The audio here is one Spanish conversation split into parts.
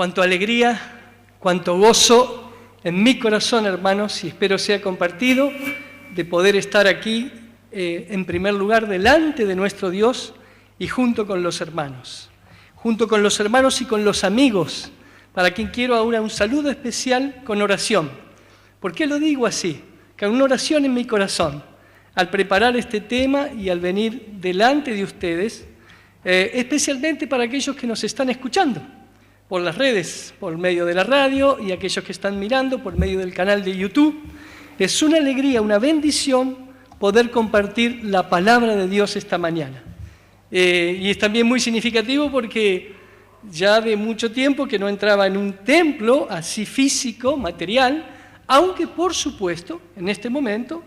Cuánta alegría, cuánto gozo en mi corazón, hermanos, y espero sea compartido, de poder estar aquí, en primer lugar, delante de nuestro Dios y junto con los hermanos. Junto con los hermanos y con los amigos, para quien quiero ahora un saludo especial con oración. ¿Por qué lo digo así? Con una oración en mi corazón, al preparar este tema y al venir delante de ustedes, especialmente para aquellos que nos están escuchando por las redes, por medio de la radio, y aquellos que están mirando por medio del canal de YouTube. Es una alegría, una bendición poder compartir la palabra de Dios esta mañana. Y es también muy significativo porque ya de mucho tiempo que no entraba en un templo así físico, material, aunque por supuesto, en este momento,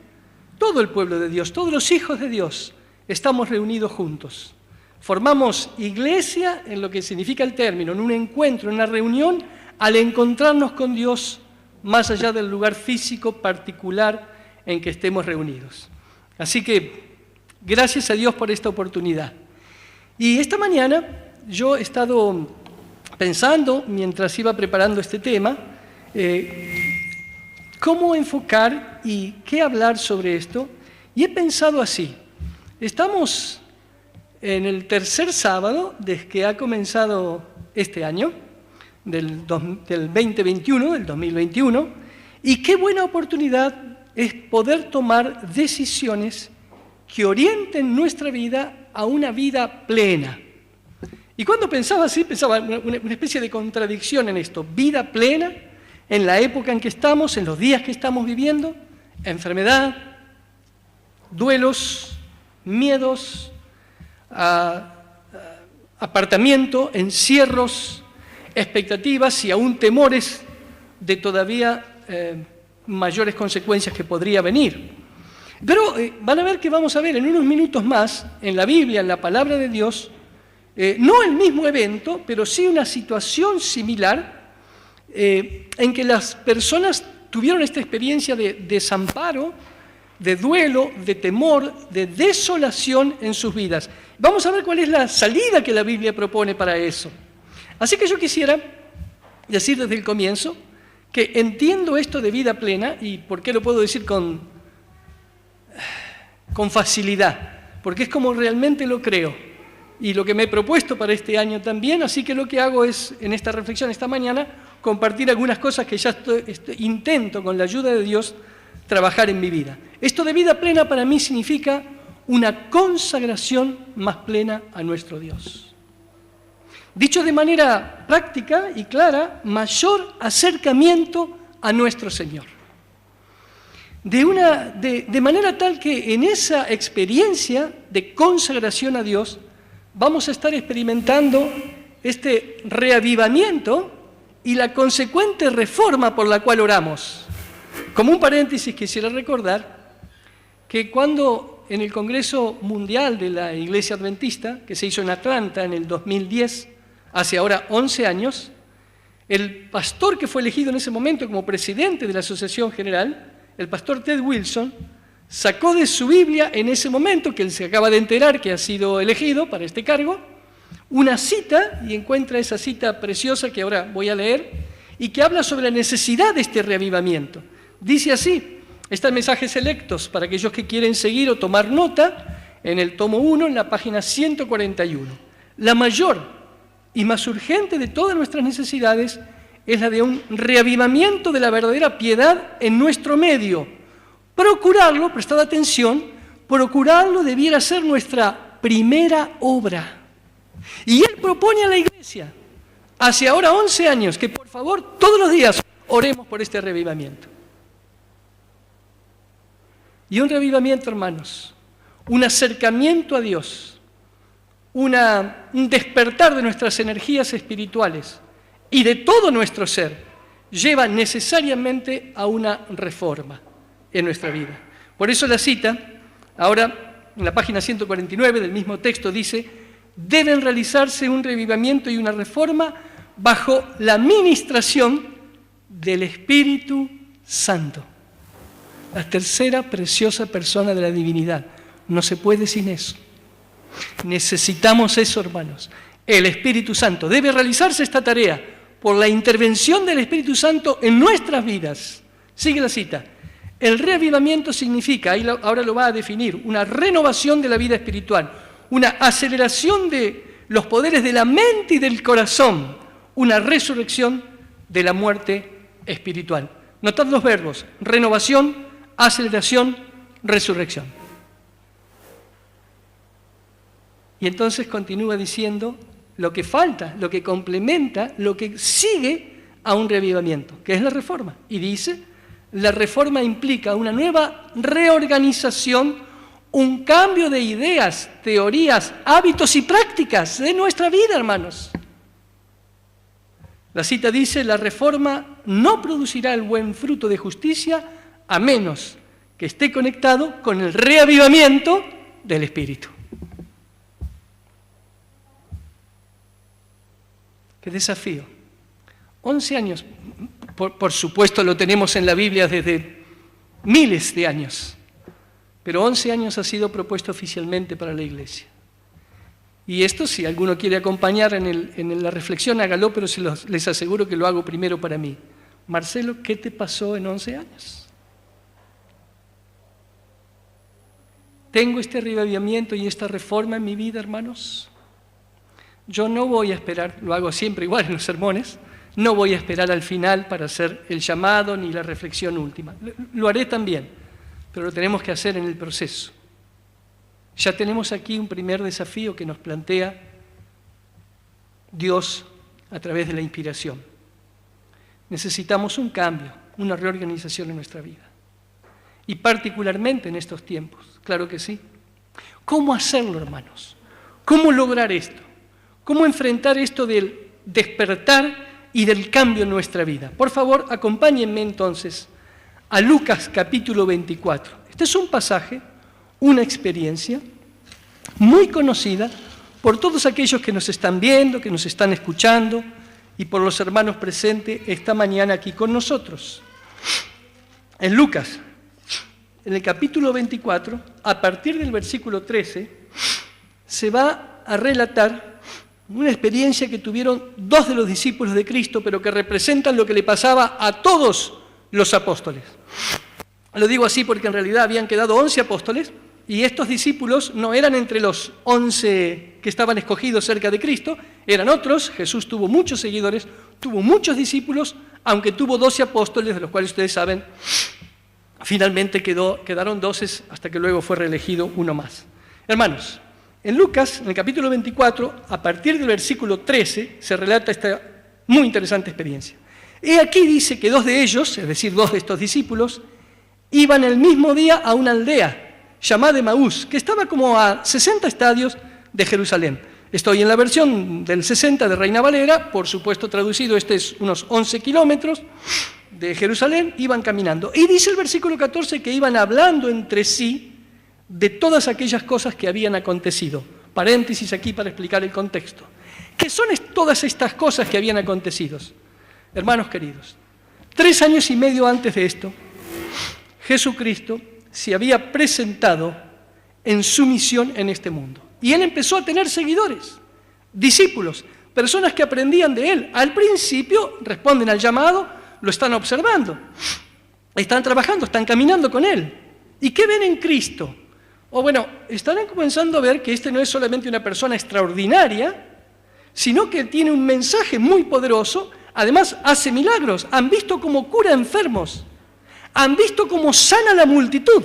todo el pueblo de Dios, todos los hijos de Dios, estamos reunidos juntos. Formamos iglesia en lo que significa el término, en un encuentro, en una reunión, al encontrarnos con Dios más allá del lugar físico particular en que estemos reunidos. Así que, gracias a Dios por esta oportunidad. Y esta mañana yo he estado pensando, mientras iba preparando este tema, cómo enfocar y qué hablar sobre esto. Y he pensado así: estamos en el tercer sábado desde que ha comenzado este año, del 2021, del 2021, y qué buena oportunidad es poder tomar decisiones que orienten nuestra vida a una vida plena. Y cuando pensaba así, pensaba una especie de contradicción en esto: vida plena en la época en que estamos, en los días que estamos viviendo, enfermedad, duelos, miedos, apartamiento, encierros, expectativas y aún temores de todavía mayores consecuencias que podría venir. Pero van a ver que vamos a ver en unos minutos más, en la Biblia, en la Palabra de Dios, no el mismo evento, pero sí una situación similar en que las personas tuvieron esta experiencia de desamparo, de duelo, de temor, de desolación en sus vidas. Vamos a ver cuál es la salida que la Biblia propone para eso. Así que yo quisiera decir desde el comienzo que entiendo esto de vida plena. ¿Y por qué lo puedo decir con facilidad? Porque es como realmente lo creo y lo que me he propuesto para este año también. Así que lo que hago es, en esta reflexión esta mañana, compartir algunas cosas que ya intento, con la ayuda de Dios, trabajar en mi vida. Esto de vida plena para mí significa una consagración más plena a nuestro Dios. Dicho de manera práctica y clara, mayor acercamiento a nuestro Señor. De manera tal que en esa experiencia de consagración a Dios vamos a estar experimentando este reavivamiento y la consecuente reforma por la cual oramos. Como un paréntesis, quisiera recordar que cuando en el Congreso Mundial de la Iglesia Adventista, que se hizo en Atlanta en el 2010, hace ahora 11 años, el pastor que fue elegido en ese momento como presidente de la Asociación General, el pastor Ted Wilson, sacó de su Biblia en ese momento, que él se acaba de enterar que ha sido elegido para este cargo, una cita, y encuentra esa cita preciosa que ahora voy a leer, y que habla sobre la necesidad de este reavivamiento. Dice así, están mensajes selectos para aquellos que quieren seguir o tomar nota, en el tomo 1, en la página 141. La mayor y más urgente de todas nuestras necesidades es la de un reavivamiento de la verdadera piedad en nuestro medio. Procurarlo, prestad atención, procurarlo debiera ser nuestra primera obra. Y él propone a la Iglesia, hace ahora 11 años, que por favor todos los días oremos por este reavivamiento. Y un reavivamiento, hermanos, un acercamiento a Dios, un despertar de nuestras energías espirituales y de todo nuestro ser, lleva necesariamente a una reforma en nuestra vida. Por eso la cita, ahora en la página 149 del mismo texto, dice: deben realizarse un reavivamiento y una reforma bajo la ministración del Espíritu Santo, la tercera preciosa persona de la divinidad. No se puede sin eso. Necesitamos eso, hermanos. El Espíritu Santo. Debe realizarse esta tarea por la intervención del Espíritu Santo en nuestras vidas. Sigue la cita. El reavivamiento significa, ahora lo va a definir, una renovación de la vida espiritual, una aceleración de los poderes de la mente y del corazón, una resurrección de la muerte espiritual. Notad los verbos: renovación, aceleración, resurrección. Y entonces continúa diciendo lo que falta, lo que complementa, lo que sigue a un reavivamiento, que es la reforma. Y dice, la reforma implica una nueva reorganización, un cambio de ideas, teorías, hábitos y prácticas de nuestra vida, hermanos. La cita dice, la reforma no producirá el buen fruto de justicia a menos que esté conectado con el reavivamiento del Espíritu. ¡Qué desafío! 11 años, por supuesto lo tenemos en la Biblia desde miles de años, pero 11 años ha sido propuesto oficialmente para la Iglesia. Y esto, si alguno quiere acompañar en la reflexión, hágalo, pero les aseguro que lo hago primero para mí. Marcelo, ¿qué te pasó en 11 años? ¿Tengo este reavivamiento y esta reforma en mi vida, hermanos? Yo no voy a esperar, lo hago siempre igual en los sermones, no voy a esperar al final para hacer el llamado ni la reflexión última. Lo haré también, pero lo tenemos que hacer en el proceso. Ya tenemos aquí un primer desafío que nos plantea Dios a través de la inspiración. Necesitamos un cambio, una reorganización en nuestra vida. Y particularmente en estos tiempos, claro que sí. ¿Cómo hacerlo, hermanos? ¿Cómo lograr esto? ¿Cómo enfrentar esto del despertar y del cambio en nuestra vida? Por favor, acompáñenme entonces a Lucas capítulo 24. Este es un pasaje, una experiencia muy conocida por todos aquellos que nos están viendo, que nos están escuchando y por los hermanos presentes esta mañana aquí con nosotros. En Lucas, en el capítulo 24, a partir del versículo 13, se va a relatar una experiencia que tuvieron dos de los discípulos de Cristo, pero que representan lo que le pasaba a todos los apóstoles. Lo digo así porque en realidad habían quedado 11 apóstoles, y estos discípulos no eran entre los 11 que estaban escogidos cerca de Cristo, eran otros. Jesús tuvo muchos seguidores, tuvo muchos discípulos, aunque tuvo 12 apóstoles, de los cuales ustedes saben, finalmente quedaron 12 hasta que luego fue reelegido uno más. Hermanos, en Lucas, en el capítulo 24, a partir del versículo 13, se relata esta muy interesante experiencia. Y aquí dice que dos de ellos, es decir, dos de estos discípulos, iban el mismo día a una aldea llamada Emaús, que estaba como a 60 estadios de Jerusalén. Estoy en la versión del 60 de Reina Valera, por supuesto traducido, este es unos 11 kilómetros de Jerusalén, iban caminando. Y dice el versículo 14 que iban hablando entre sí de todas aquellas cosas que habían acontecido. Paréntesis aquí para explicar el contexto. ¿Qué son todas estas cosas que habían acontecido? Hermanos queridos, 3 años y medio antes de esto, Jesucristo se había presentado en su misión en este mundo. Y Él empezó a tener seguidores, discípulos, personas que aprendían de Él. Al principio responden al llamado, lo están observando, están trabajando, están caminando con Él. ¿Y qué ven en Cristo? O bueno, están comenzando a ver que este no es solamente una persona extraordinaria, sino que tiene un mensaje muy poderoso, además hace milagros, han visto cómo cura enfermos, han visto cómo sana la multitud.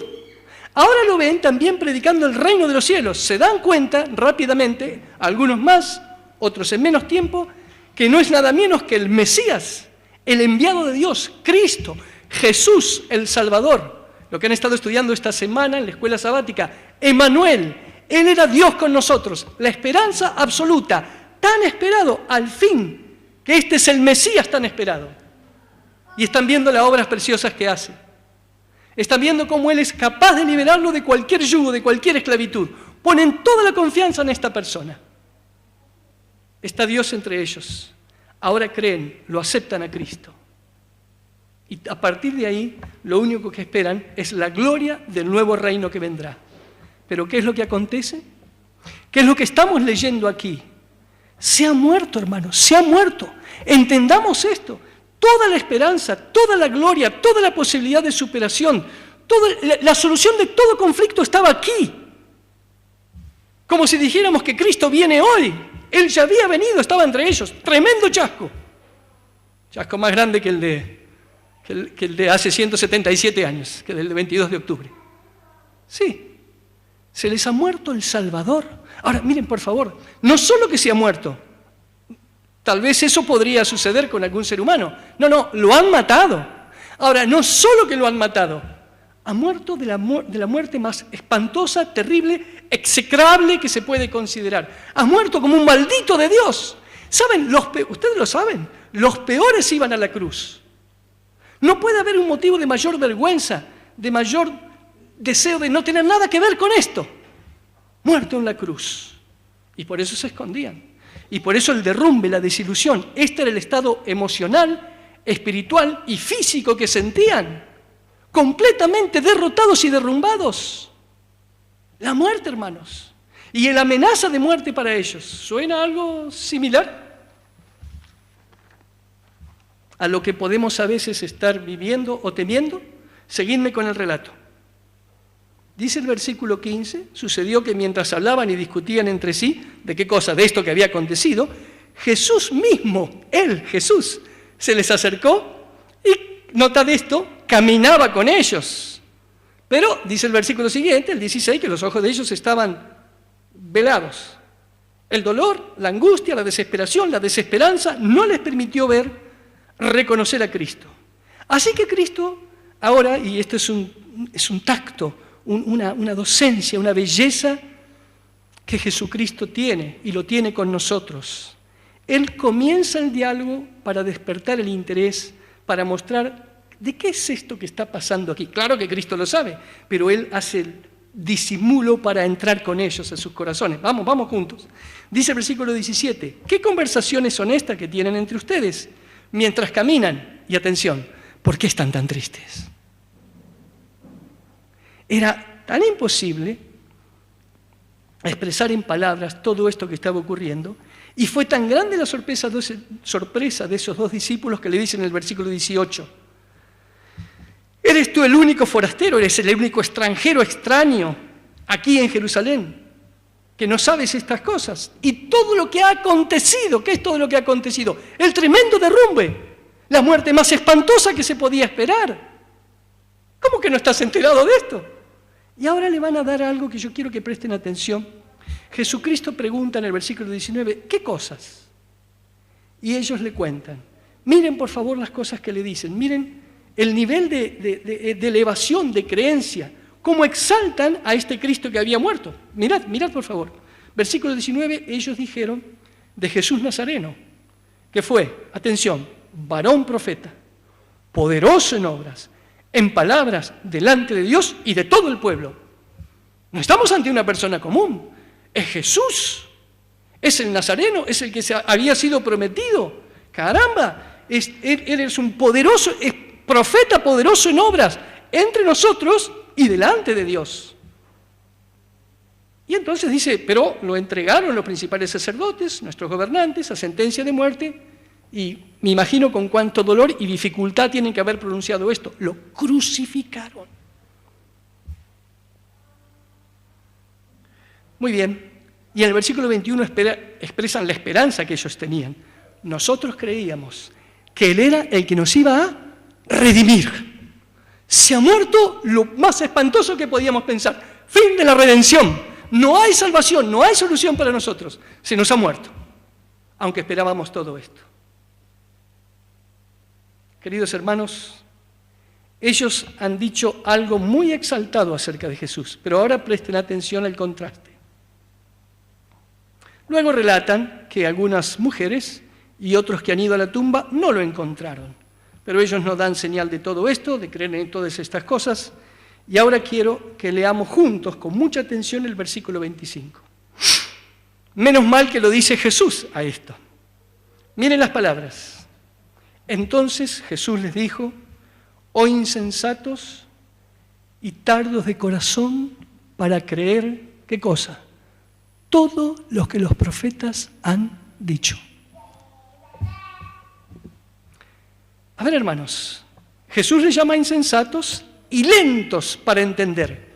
Ahora lo ven también predicando el reino de los cielos. Se dan cuenta rápidamente, algunos más, otros en menos tiempo, que no es nada menos que el Mesías, el enviado de Dios, Cristo, Jesús, el Salvador. Lo que han estado estudiando esta semana en la escuela sabática, Emmanuel, Él era Dios con nosotros, la esperanza absoluta, tan esperado al fin, que este es el Mesías tan esperado. Y están viendo las obras preciosas que hace. Están viendo cómo Él es capaz de liberarlo de cualquier yugo, de cualquier esclavitud. Ponen toda la confianza en esta persona. Está Dios entre ellos. Ahora creen, lo aceptan a Cristo. Y a partir de ahí, lo único que esperan es la gloria del nuevo reino que vendrá. ¿Pero qué es lo que acontece? ¿Qué es lo que estamos leyendo aquí? Se ha muerto, hermanos, se ha muerto. Entendamos esto. Toda la esperanza, toda la gloria, toda la posibilidad de superación, la solución de todo conflicto estaba aquí. Como si dijéramos que Cristo viene hoy. Él ya había venido, estaba entre ellos. Tremendo chasco. Chasco más grande que el de hace 177 años, que el del 22 de octubre. Sí, se les ha muerto el Salvador. Ahora, miren, por favor, no solo que se ha muerto, tal vez eso podría suceder con algún ser humano. No, lo han matado. Ahora, no solo que lo han matado, ha muerto de la muerte más espantosa, terrible, execrable que se puede considerar. Ha muerto como un maldito de Dios. ¿Saben? Ustedes lo saben, los peores iban a la cruz. No puede haber un motivo de mayor vergüenza, de mayor deseo de no tener nada que ver con esto. Muerto en la cruz. Y por eso se escondían. Y por eso el derrumbe, la desilusión. Este era el estado emocional, espiritual y físico que sentían. Completamente derrotados y derrumbados. La muerte, hermanos. Y la amenaza de muerte para ellos. ¿Suena algo similar a lo que podemos a veces estar viviendo o temiendo? Seguidme con el relato. Dice el versículo 15, sucedió que mientras hablaban y discutían entre sí, ¿de qué cosa? De esto que había acontecido, Jesús mismo, Jesús, se les acercó y, notad esto, caminaba con ellos. Pero, dice el versículo siguiente, el 16, que los ojos de ellos estaban velados. El dolor, la angustia, la desesperación, la desesperanza no les permitió reconocer a Cristo. Así que Cristo, ahora, y esto es un tacto, una docencia, una belleza que Jesucristo tiene y lo tiene con nosotros. Él comienza el diálogo para despertar el interés, para mostrar de qué es esto que está pasando aquí. Claro que Cristo lo sabe, pero Él hace el disimulo para entrar con ellos en sus corazones. Vamos juntos. Dice el versículo 17, ¿qué conversaciones son estas que tienen entre ustedes mientras caminan? Y atención, ¿por qué están tan tristes? Era tan imposible expresar en palabras todo esto que estaba ocurriendo, y fue tan grande la sorpresa de esos dos discípulos que le dicen en el versículo 18, ¿eres tú el único forastero, eres el único extranjero, extraño, aquí en Jerusalén, que no sabes estas cosas? Y todo lo que ha acontecido, ¿qué es todo lo que ha acontecido? El tremendo derrumbe, la muerte más espantosa que se podía esperar. ¿Cómo que no estás enterado de esto? Y ahora le van a dar algo que yo quiero que presten atención. Jesucristo pregunta en el versículo 19, ¿qué cosas? Y ellos le cuentan. Miren por favor las cosas que le dicen, miren el nivel de elevación, de creencia, cómo exaltan a este Cristo que había muerto. Mirad por favor. Versículo 19, ellos dijeron de Jesús Nazareno, que fue, atención, varón profeta, poderoso en obras, en palabras delante de Dios y de todo el pueblo. No estamos ante una persona común, es Jesús, es el Nazareno, es el que había sido prometido. Caramba, eres un poderoso, es profeta poderoso en obras entre nosotros y delante de Dios. Y entonces dice, pero lo entregaron los principales sacerdotes, nuestros gobernantes, a sentencia de muerte. Y me imagino con cuánto dolor y dificultad tienen que haber pronunciado esto. Lo crucificaron. Muy bien. Y en el versículo 21 expresan la esperanza que ellos tenían. Nosotros creíamos que Él era el que nos iba a redimir. Se ha muerto lo más espantoso que podíamos pensar. Fin de la redención. No hay salvación, no hay solución para nosotros. Se nos ha muerto. Aunque esperábamos todo esto. Queridos hermanos, ellos han dicho algo muy exaltado acerca de Jesús, pero ahora presten atención al contraste. Luego relatan que algunas mujeres y otros que han ido a la tumba no lo encontraron, pero ellos no dan señal de todo esto, de creer en todas estas cosas, y ahora quiero que leamos juntos con mucha atención el versículo 25. Menos mal que lo dice Jesús a esto. Miren las palabras. Entonces Jesús les dijo, oh insensatos y tardos de corazón para creer, ¿qué cosa? Todo lo que los profetas han dicho. A ver, hermanos, Jesús les llama insensatos y lentos para entender.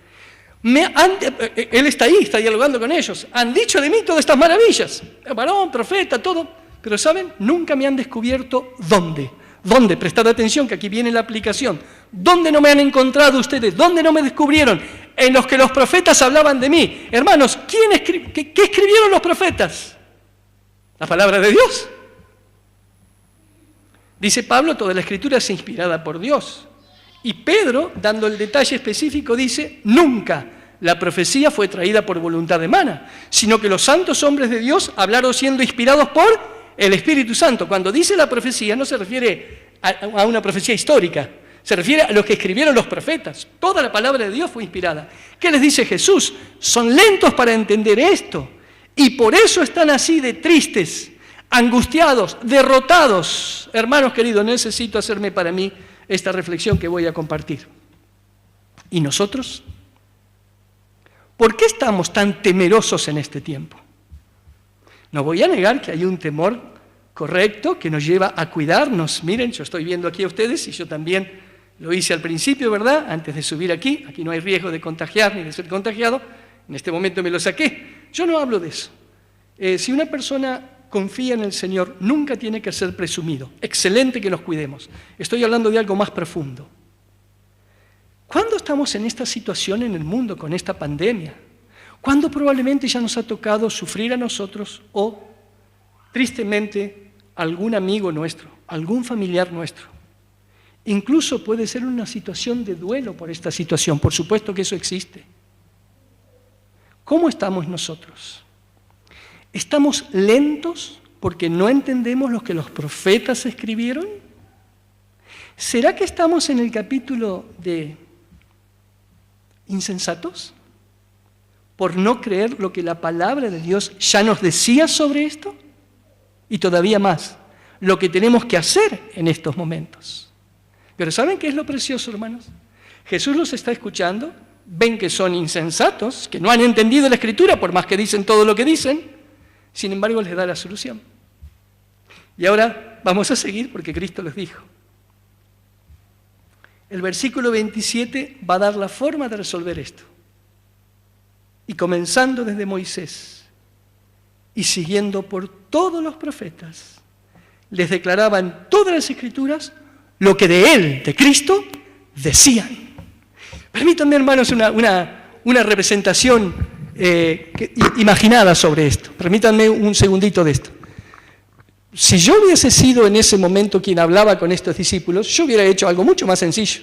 Él está ahí, está dialogando con ellos. Han dicho de mí todas estas maravillas. Varón, profeta, todo. Pero ¿saben? Nunca me han descubierto dónde. ¿Dónde? Prestad atención que aquí viene la aplicación. ¿Dónde no me han encontrado ustedes? ¿Dónde no me descubrieron? En los que los profetas hablaban de mí. Hermanos, ¿qué escribieron los profetas? La palabra de Dios. Dice Pablo, toda la escritura es inspirada por Dios. Y Pedro, dando el detalle específico, dice, nunca la profecía fue traída por voluntad humana, sino que los santos hombres de Dios hablaron siendo inspirados por el Espíritu Santo. Cuando dice la profecía, no se refiere a una profecía histórica, se refiere a los que escribieron los profetas. Toda la palabra de Dios fue inspirada. ¿Qué les dice Jesús? Son lentos para entender esto, y por eso están así de tristes, angustiados, derrotados. Hermanos queridos, necesito hacerme para mí esta reflexión que voy a compartir. ¿Y nosotros? ¿Por qué estamos tan temerosos en este tiempo? No voy a negar que hay un temor correcto que nos lleva a cuidarnos. Miren, yo estoy viendo aquí a ustedes y yo también lo hice al principio, ¿verdad? Antes de subir aquí no hay riesgo de contagiar ni de ser contagiado. En este momento me lo saqué. Yo no hablo de eso. Si una persona confía en el Señor, nunca tiene que ser presumido. Excelente que nos cuidemos. Estoy hablando de algo más profundo. ¿Cuándo estamos en esta situación en el mundo, con esta pandemia? ¿Cuándo probablemente ya nos ha tocado sufrir a nosotros o, tristemente, algún amigo nuestro, algún familiar nuestro? Incluso puede ser una situación de duelo por esta situación. Por supuesto que eso existe. ¿Cómo estamos nosotros? ¿Estamos lentos porque no entendemos lo que los profetas escribieron? ¿Será que estamos en el capítulo de insensatos? ¿Por no creer lo que la palabra de Dios ya nos decía sobre esto? Y todavía más, lo que tenemos que hacer en estos momentos. Pero ¿saben qué es lo precioso, hermanos? Jesús los está escuchando, ven que son insensatos, que no han entendido la Escritura, por más que dicen todo lo que dicen. Sin embargo, les da la solución. Y ahora vamos a seguir porque Cristo les dijo. El versículo 27 va a dar la forma de resolver esto. Y comenzando desde Moisés y siguiendo por todos los profetas, les declaraban todas las Escrituras lo que de Él, de Cristo, decían. Permítanme, hermanos, una representación imaginada sobre esto. Permítanme un segundito de esto. Si yo hubiese sido en ese momento quien hablaba con estos discípulos, yo hubiera hecho algo mucho más sencillo.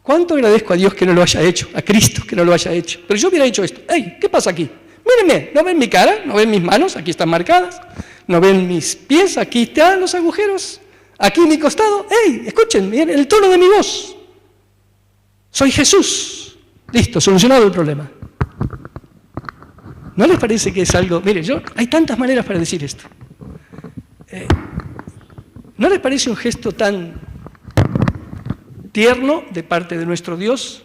¿Cuánto agradezco a Dios que no lo haya hecho? A Cristo que no lo haya hecho. Pero yo hubiera hecho esto. ¡Ey! ¿Qué pasa aquí? Mírenme, ¿no ven mi cara? ¿No ven mis manos? Aquí están marcadas. ¿No ven mis pies? Aquí están los agujeros. Aquí mi costado. ¡Ey! Escuchen, miren el tono de mi voz. Soy Jesús. Listo, solucionado el problema. ¿No les parece que es algo? Mire, hay tantas maneras para decir esto. ¿No les parece un gesto tan tierno de parte de nuestro Dios,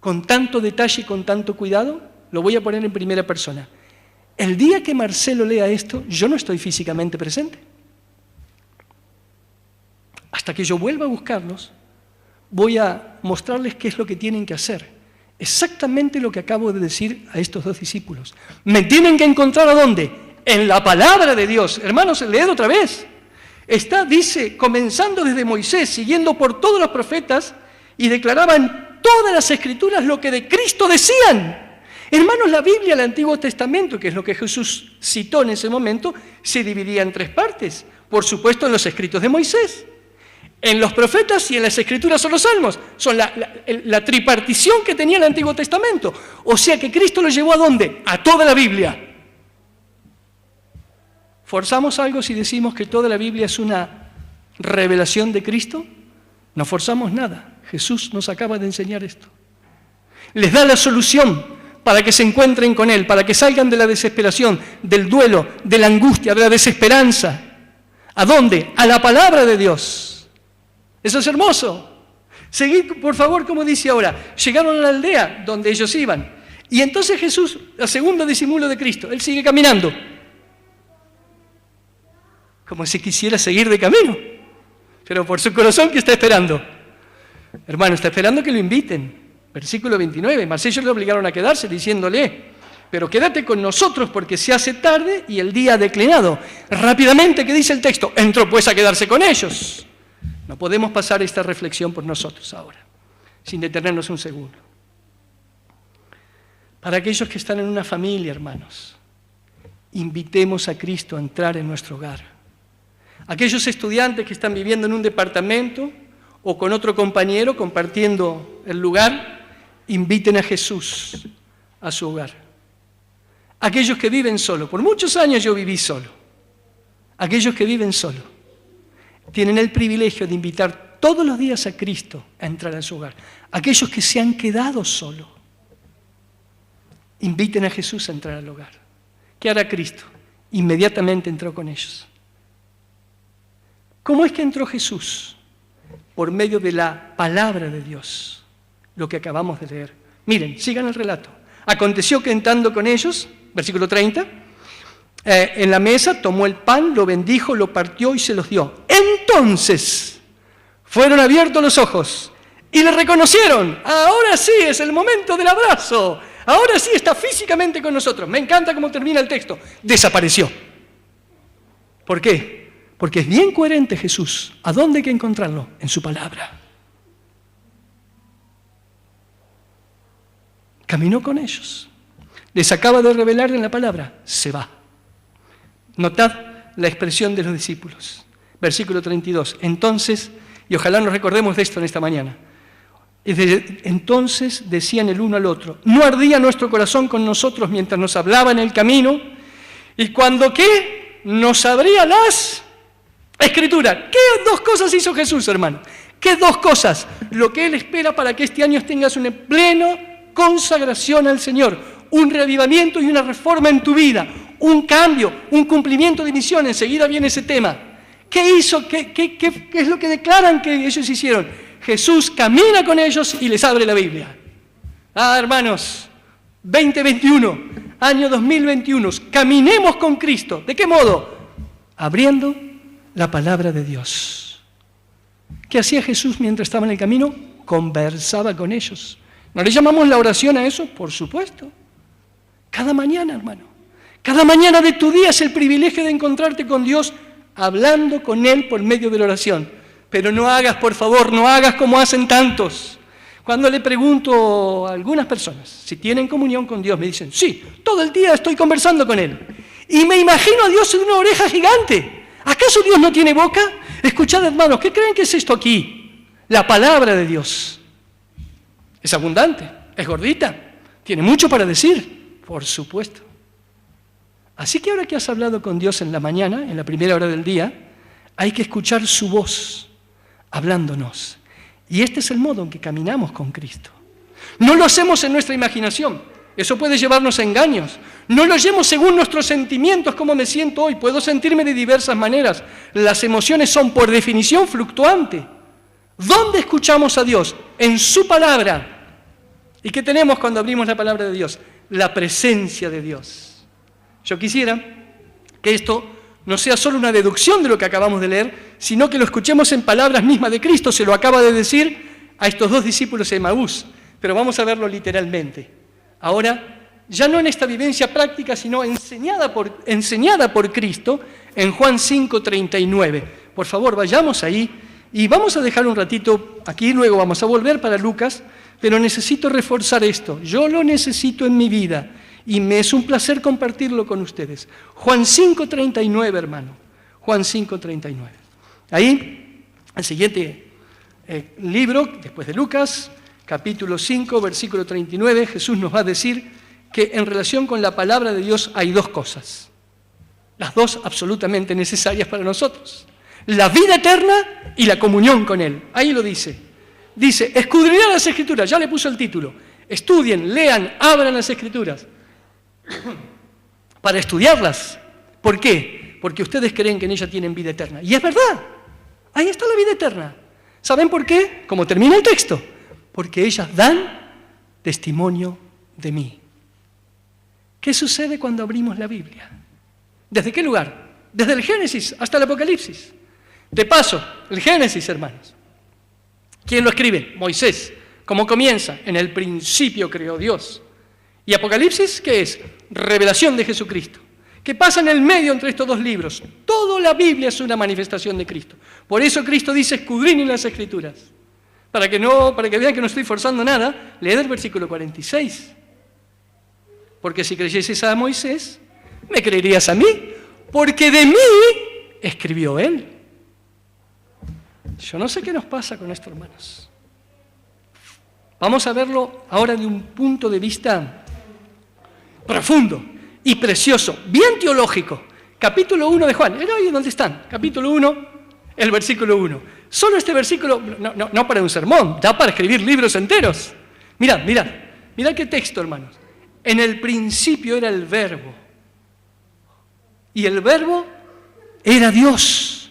con tanto detalle y con tanto cuidado? Lo voy a poner en primera persona. El día que Marcelo lea esto, yo no estoy físicamente presente. Hasta que yo vuelva a buscarlos, voy a mostrarles qué es lo que tienen que hacer. Exactamente lo que acabo de decir a estos dos discípulos. ¿Me tienen que encontrar a dónde? En la palabra de Dios. Hermanos, leed otra vez. Dice, comenzando desde Moisés, siguiendo por todos los profetas, y declaraban todas las Escrituras lo que de Cristo decían. Hermanos, la Biblia, el Antiguo Testamento, que es lo que Jesús citó en ese momento, se dividía en tres partes. Por supuesto, en los escritos de Moisés, en los profetas y en las Escrituras son los salmos. Son la tripartición que tenía el Antiguo Testamento. O sea que Cristo lo llevó ¿a dónde? A toda la Biblia. ¿Forzamos algo si decimos que toda la Biblia es una revelación de Cristo? No forzamos nada. Jesús nos acaba de enseñar esto. Les da la solución para que se encuentren con Él, para que salgan de la desesperación, del duelo, de la angustia, de la desesperanza. ¿A dónde? A la palabra de Dios. Eso es hermoso. Seguid, por favor, como dice ahora. Llegaron a la aldea donde ellos iban. Y entonces Jesús, el segundo disimulo de Cristo, Él sigue caminando. como si quisiera seguir de camino. Pero por su corazón, ¿qué está esperando? Hermano, está esperando que lo inviten. Versículo 29. Mas ellos le obligaron a quedarse diciéndole: pero quédate con nosotros porque se hace tarde y el día ha declinado. Rápidamente, ¿qué dice el texto? Entró pues a quedarse con ellos. No podemos pasar esta reflexión por nosotros ahora, sin detenernos un segundo. Para aquellos que están en una familia, hermanos, invitemos a Cristo a entrar en nuestro hogar. Aquellos estudiantes que están viviendo en un departamento o con otro compañero compartiendo el lugar, inviten a Jesús a su hogar. Aquellos que viven solo, por muchos años yo viví solo. Aquellos que viven solo tienen el privilegio de invitar todos los días a Cristo a entrar a su hogar. Aquellos que se han quedado solos, inviten a Jesús a entrar al hogar. ¿Qué hará Cristo? Inmediatamente entró con ellos. ¿Cómo es que entró Jesús? Por medio de la palabra de Dios, lo que acabamos de leer. Miren, sigan el relato. Aconteció que entrando con ellos, versículo 30, en la mesa tomó el pan, lo bendijo, lo partió y se los dio. Entonces fueron abiertos los ojos y le reconocieron. Ahora sí es el momento del abrazo. Ahora sí está físicamente con nosotros. Me encanta cómo termina el texto. Desapareció. ¿Por qué? Porque es bien coherente Jesús. ¿A dónde hay que encontrarlo? En su palabra. Caminó con ellos. Les acaba de revelar en la palabra. Se va. Notad la expresión de los discípulos. Versículo 32. Entonces, y ojalá nos recordemos de esto en esta mañana. Entonces decían el uno al otro: ¿no ardía nuestro corazón con nosotros mientras nos hablaba en el camino? Y cuando ¿qué? Nos abría las Escrituras. ¿Qué dos cosas hizo Jesús, hermano? ¿Qué dos cosas? Lo que Él espera para que este año tengas una plena consagración al Señor, un reavivamiento y una reforma en tu vida, un cambio, un cumplimiento de misión. Enseguida viene ese tema. ¿Qué hizo? ¿Qué es lo que declaran que ellos hicieron? Jesús camina con ellos y les abre la Biblia. Hermanos, 2021, año 2021, caminemos con Cristo. ¿De qué modo? Abriendo la palabra de Dios. ¿Qué hacía Jesús mientras estaba en el camino? Conversaba con ellos. ¿No le llamamos la oración a eso? Por supuesto. Cada mañana, hermano. Cada mañana de tu día es el privilegio de encontrarte con Dios, hablando con Él por medio de la oración. Pero no hagas, por favor, no hagas como hacen tantos. Cuando le pregunto a algunas personas si tienen comunión con Dios, me dicen: sí, todo el día estoy conversando con Él. Y me imagino a Dios en una oreja gigante. ¿Acaso Dios no tiene boca? Escuchad, hermanos, ¿qué creen que es esto aquí? La palabra de Dios. Es abundante, es gordita, tiene mucho para decir, por supuesto. Así que ahora que has hablado con Dios en la mañana, en la primera hora del día, hay que escuchar su voz hablándonos. Y este es el modo en que caminamos con Cristo. No lo hacemos en nuestra imaginación. Eso puede llevarnos a engaños. No lo hacemos según nuestros sentimientos, como me siento hoy. Puedo sentirme de diversas maneras. Las emociones son, por definición, fluctuantes. ¿Dónde escuchamos a Dios? En su palabra. ¿Y qué tenemos cuando abrimos la palabra de Dios? La presencia de Dios. Yo quisiera que esto no sea solo una deducción de lo que acabamos de leer, sino que lo escuchemos en palabras mismas de Cristo. Se lo acaba de decir a estos dos discípulos de Emaús, pero vamos a verlo literalmente. Ahora, ya no en esta vivencia práctica, sino enseñada por Cristo en Juan 5:39. Por favor, vayamos ahí y vamos a dejar un ratito aquí, luego vamos a volver para Lucas, pero necesito reforzar esto. Yo lo necesito en mi vida y me es un placer compartirlo con ustedes. Juan 5:39, hermano. Juan 5:39. Ahí, el siguiente libro, después de Lucas, capítulo 5, versículo 39, Jesús nos va a decir que en relación con la palabra de Dios hay dos cosas. Las dos absolutamente necesarias para nosotros. La vida eterna y la comunión con Él. Ahí lo dice. Dice, escudriñad las Escrituras. Ya le puso el título. Estudien, lean, abran las Escrituras. Para estudiarlas. ¿Por qué? Porque ustedes creen que en ellas tienen vida eterna. Y es verdad. Ahí está la vida eterna. ¿Saben por qué? Como termina el texto. Porque ellas dan testimonio de mí. ¿Qué sucede cuando abrimos la Biblia? ¿Desde qué lugar? desde el Génesis hasta el Apocalipsis. De paso, el Génesis, hermanos. ¿Quién lo escribe? Moisés. ¿Cómo comienza? En el principio creó Dios. ¿Y Apocalipsis qué es? Revelación de Jesucristo. ¿Qué pasa en el medio entre estos dos libros? Toda la Biblia es una manifestación de Cristo. Por eso Cristo dice, escudriñen las Escrituras. Para que vean que no estoy forzando nada, leed el versículo 46. Porque si creyeses a Moisés, me creerías a mí, porque de mí escribió él. Yo no sé qué nos pasa con esto, hermanos. Vamos a verlo ahora de un punto de vista profundo y precioso, bien teológico. Capítulo 1 de Juan. Oye, ¿dónde están? Capítulo 1, el versículo 1. Solo este versículo, no para un sermón, da para escribir libros enteros. Mirad qué texto, hermanos. En el principio era el Verbo. Y el Verbo era Dios.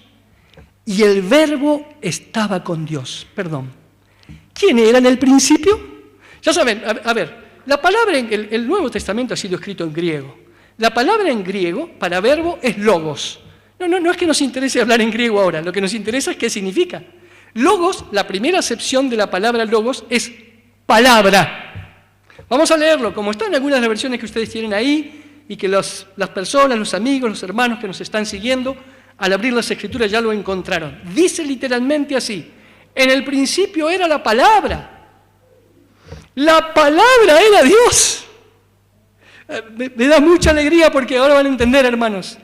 Y el Verbo estaba con Dios. ¿Quién era en el principio? Ya saben, a ver, la palabra en el Nuevo Testamento ha sido escrito en griego. La palabra en griego para verbo es logos. No es que nos interese hablar en griego ahora, lo que nos interesa es qué significa. Logos, la primera acepción de la palabra logos es palabra. Vamos a leerlo, como está en algunas de las versiones que ustedes tienen ahí y que las personas, los amigos, los hermanos que nos están siguiendo, al abrir las Escrituras ya lo encontraron. Dice literalmente así, en el principio era la palabra. La palabra era Dios. Me da mucha alegría porque ahora van a entender, hermanos.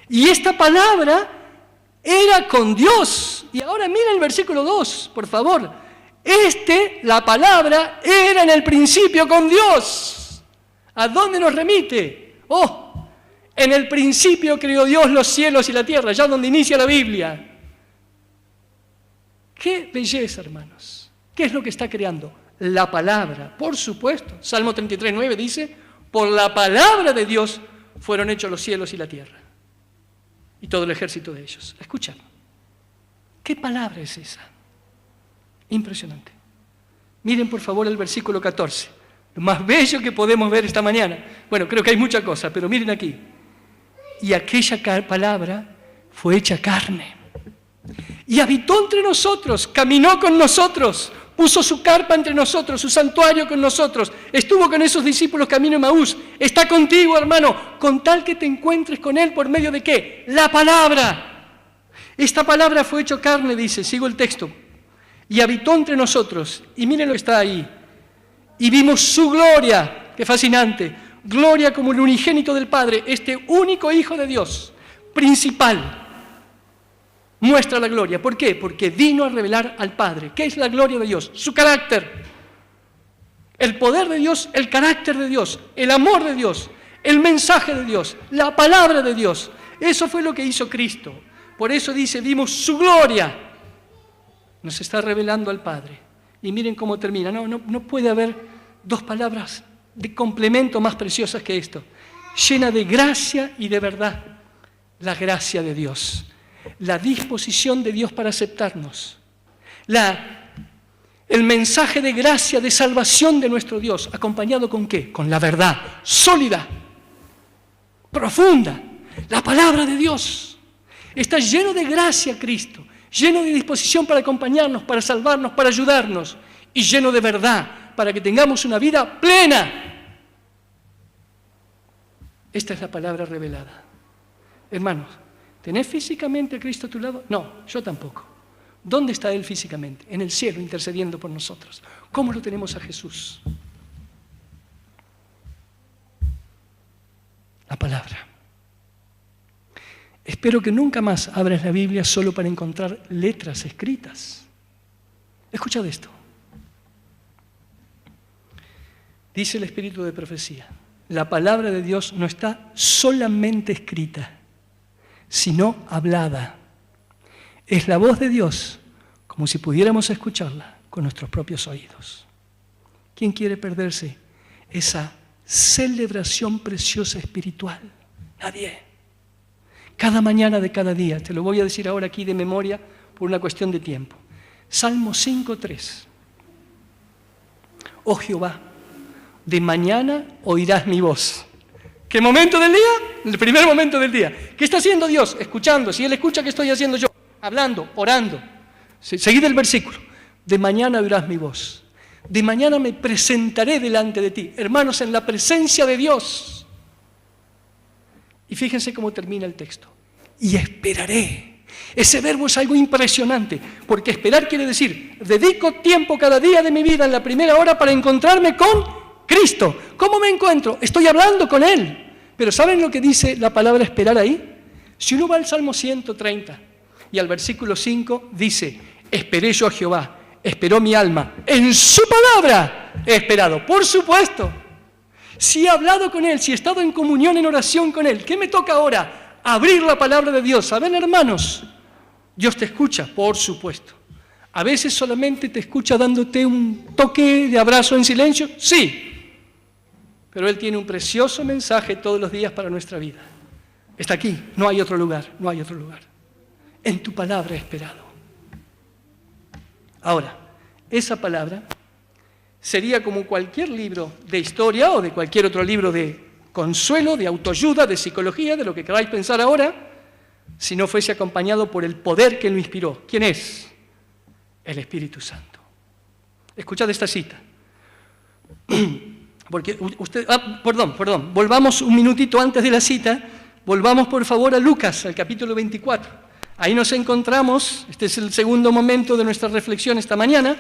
Y esta palabra era con Dios. Y ahora miren el versículo 2, por favor. La palabra, era en el principio con Dios. ¿A dónde nos remite? En el principio creó Dios los cielos y la tierra, ya donde inicia la Biblia. ¡Qué belleza, hermanos! ¿Qué es lo que está creando? La palabra, por supuesto. Salmo 33:9 dice, por la palabra de Dios fueron hechos los cielos y la tierra. Y todo el ejército de ellos. Escucha, ¿qué palabra es esa? Impresionante. Miren por favor el versículo 14. Lo más bello que podemos ver esta mañana. Bueno, creo que hay muchas cosas, pero miren aquí. Y aquella palabra fue hecha carne. Y habitó entre nosotros, caminó con nosotros, puso su carpa entre nosotros, su santuario con nosotros, estuvo con esos discípulos camino a Emaús, está contigo, hermano, con tal que te encuentres con Él, ¿por medio de qué? La palabra. Esta palabra fue hecho carne, dice, sigo el texto, y habitó entre nosotros, y miren lo que está ahí, y vimos su gloria, qué fascinante, gloria como el unigénito del Padre, este único Hijo de Dios, principal. Muestra la gloria. ¿Por qué? Porque vino a revelar al Padre. ¿Qué es la gloria de Dios? Su carácter. El poder de Dios, el carácter de Dios, el amor de Dios, el mensaje de Dios, la palabra de Dios. Eso fue lo que hizo Cristo. Por eso dice, vimos su gloria. Nos está revelando al Padre. Y miren cómo termina. No puede haber dos palabras de complemento más preciosas que esto. Llena de gracia y de verdad. La gracia de Dios. La disposición de Dios para aceptarnos, el mensaje de gracia, de salvación de nuestro Dios, acompañado ¿con qué? Con la verdad sólida, profunda, la palabra de Dios. Está lleno de gracia Cristo, lleno de disposición para acompañarnos, para salvarnos, para ayudarnos, y lleno de verdad, para que tengamos una vida plena. Esta es la palabra revelada. Hermanos, ¿tenés físicamente a Cristo a tu lado? No, yo tampoco. ¿Dónde está Él físicamente? En el cielo, intercediendo por nosotros. ¿Cómo lo tenemos a Jesús? La palabra. Espero que nunca más abras la Biblia solo para encontrar letras escritas. Escuchad esto. Dice el Espíritu de Profecía, la palabra de Dios no está solamente escrita, sino hablada. Es la voz de Dios, como si pudiéramos escucharla con nuestros propios oídos. ¿Quién quiere perderse esa celebración preciosa espiritual? Nadie. Cada mañana de cada día, te lo voy a decir ahora aquí de memoria por una cuestión de tiempo. Salmo 5:3. Oh Jehová, de mañana oirás mi voz. ¿Qué momento del día? En el primer momento del día. ¿Qué está haciendo Dios? Escuchando. Si Él escucha, ¿qué estoy haciendo yo? Hablando, orando. Seguid el versículo. De mañana oirás mi voz. De mañana me presentaré delante de ti. Hermanos, en la presencia de Dios. Y fíjense cómo termina el texto. Y esperaré. Ese verbo es algo impresionante, porque esperar quiere decir, dedico tiempo cada día de mi vida en la primera hora para encontrarme con Cristo. ¿Cómo me encuentro? Estoy hablando con Él. Pero ¿saben lo que dice la palabra esperar ahí? Si uno va al Salmo 130 y al versículo 5 dice, esperé yo a Jehová, esperó mi alma, en su palabra he esperado. Por supuesto, si he hablado con Él, si he estado en comunión, en oración con Él, ¿qué me toca ahora? Abrir la palabra de Dios. ¿Saben, hermanos? Dios te escucha, por supuesto. A veces solamente te escucha dándote un toque de abrazo en silencio, sí. Pero Él tiene un precioso mensaje todos los días para nuestra vida. Está aquí, no hay otro lugar, no hay otro lugar. En tu palabra he esperado. Ahora, esa palabra sería como cualquier libro de historia o de cualquier otro libro de consuelo, de autoayuda, de psicología, de lo que queráis pensar ahora, si no fuese acompañado por el poder que lo inspiró. ¿Quién es? El Espíritu Santo. Escuchad esta cita. Porque perdón, volvamos un minutito antes de la cita, volvamos por favor a Lucas, al capítulo 24. Ahí nos encontramos, este es el segundo momento de nuestra reflexión esta mañana,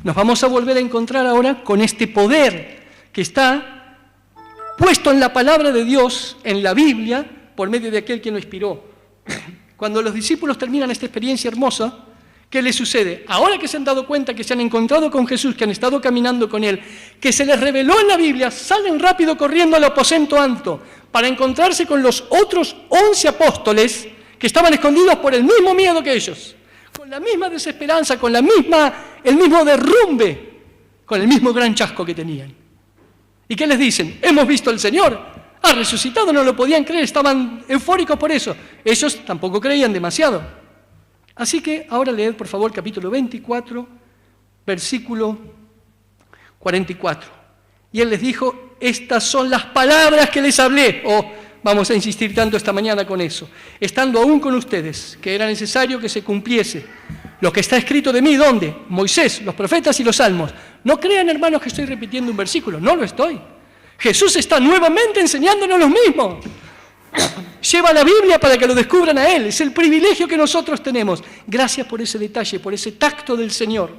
nos vamos a volver a encontrar ahora con este poder que está puesto en la palabra de Dios, en la Biblia, por medio de aquel que lo inspiró. Cuando los discípulos terminan esta experiencia hermosa, ¿qué les sucede? Ahora que se han dado cuenta que se han encontrado con Jesús, que han estado caminando con Él, que se les reveló en la Biblia, salen rápido corriendo al aposento alto para encontrarse con los otros 11 apóstoles que estaban escondidos por el mismo miedo que ellos, con la misma desesperanza, con el mismo derrumbe, con el mismo gran chasco que tenían. ¿Y qué les dicen? Hemos visto al Señor, ha resucitado, no lo podían creer, estaban eufóricos por eso. Ellos tampoco creían demasiado. Así que ahora leed, por favor, capítulo 24, versículo 44. Y Él les dijo, estas son las palabras que les hablé. Vamos a insistir tanto esta mañana con eso. Estando aún con ustedes, que era necesario que se cumpliese lo que está escrito de mí, ¿dónde? Moisés, los profetas y los salmos. No crean, hermanos, que estoy repitiendo un versículo, no lo estoy. Jesús está nuevamente enseñándonos lo mismo. Lleva la Biblia para que lo descubran a Él. Es el privilegio que nosotros tenemos. Gracias por ese detalle, por ese tacto del Señor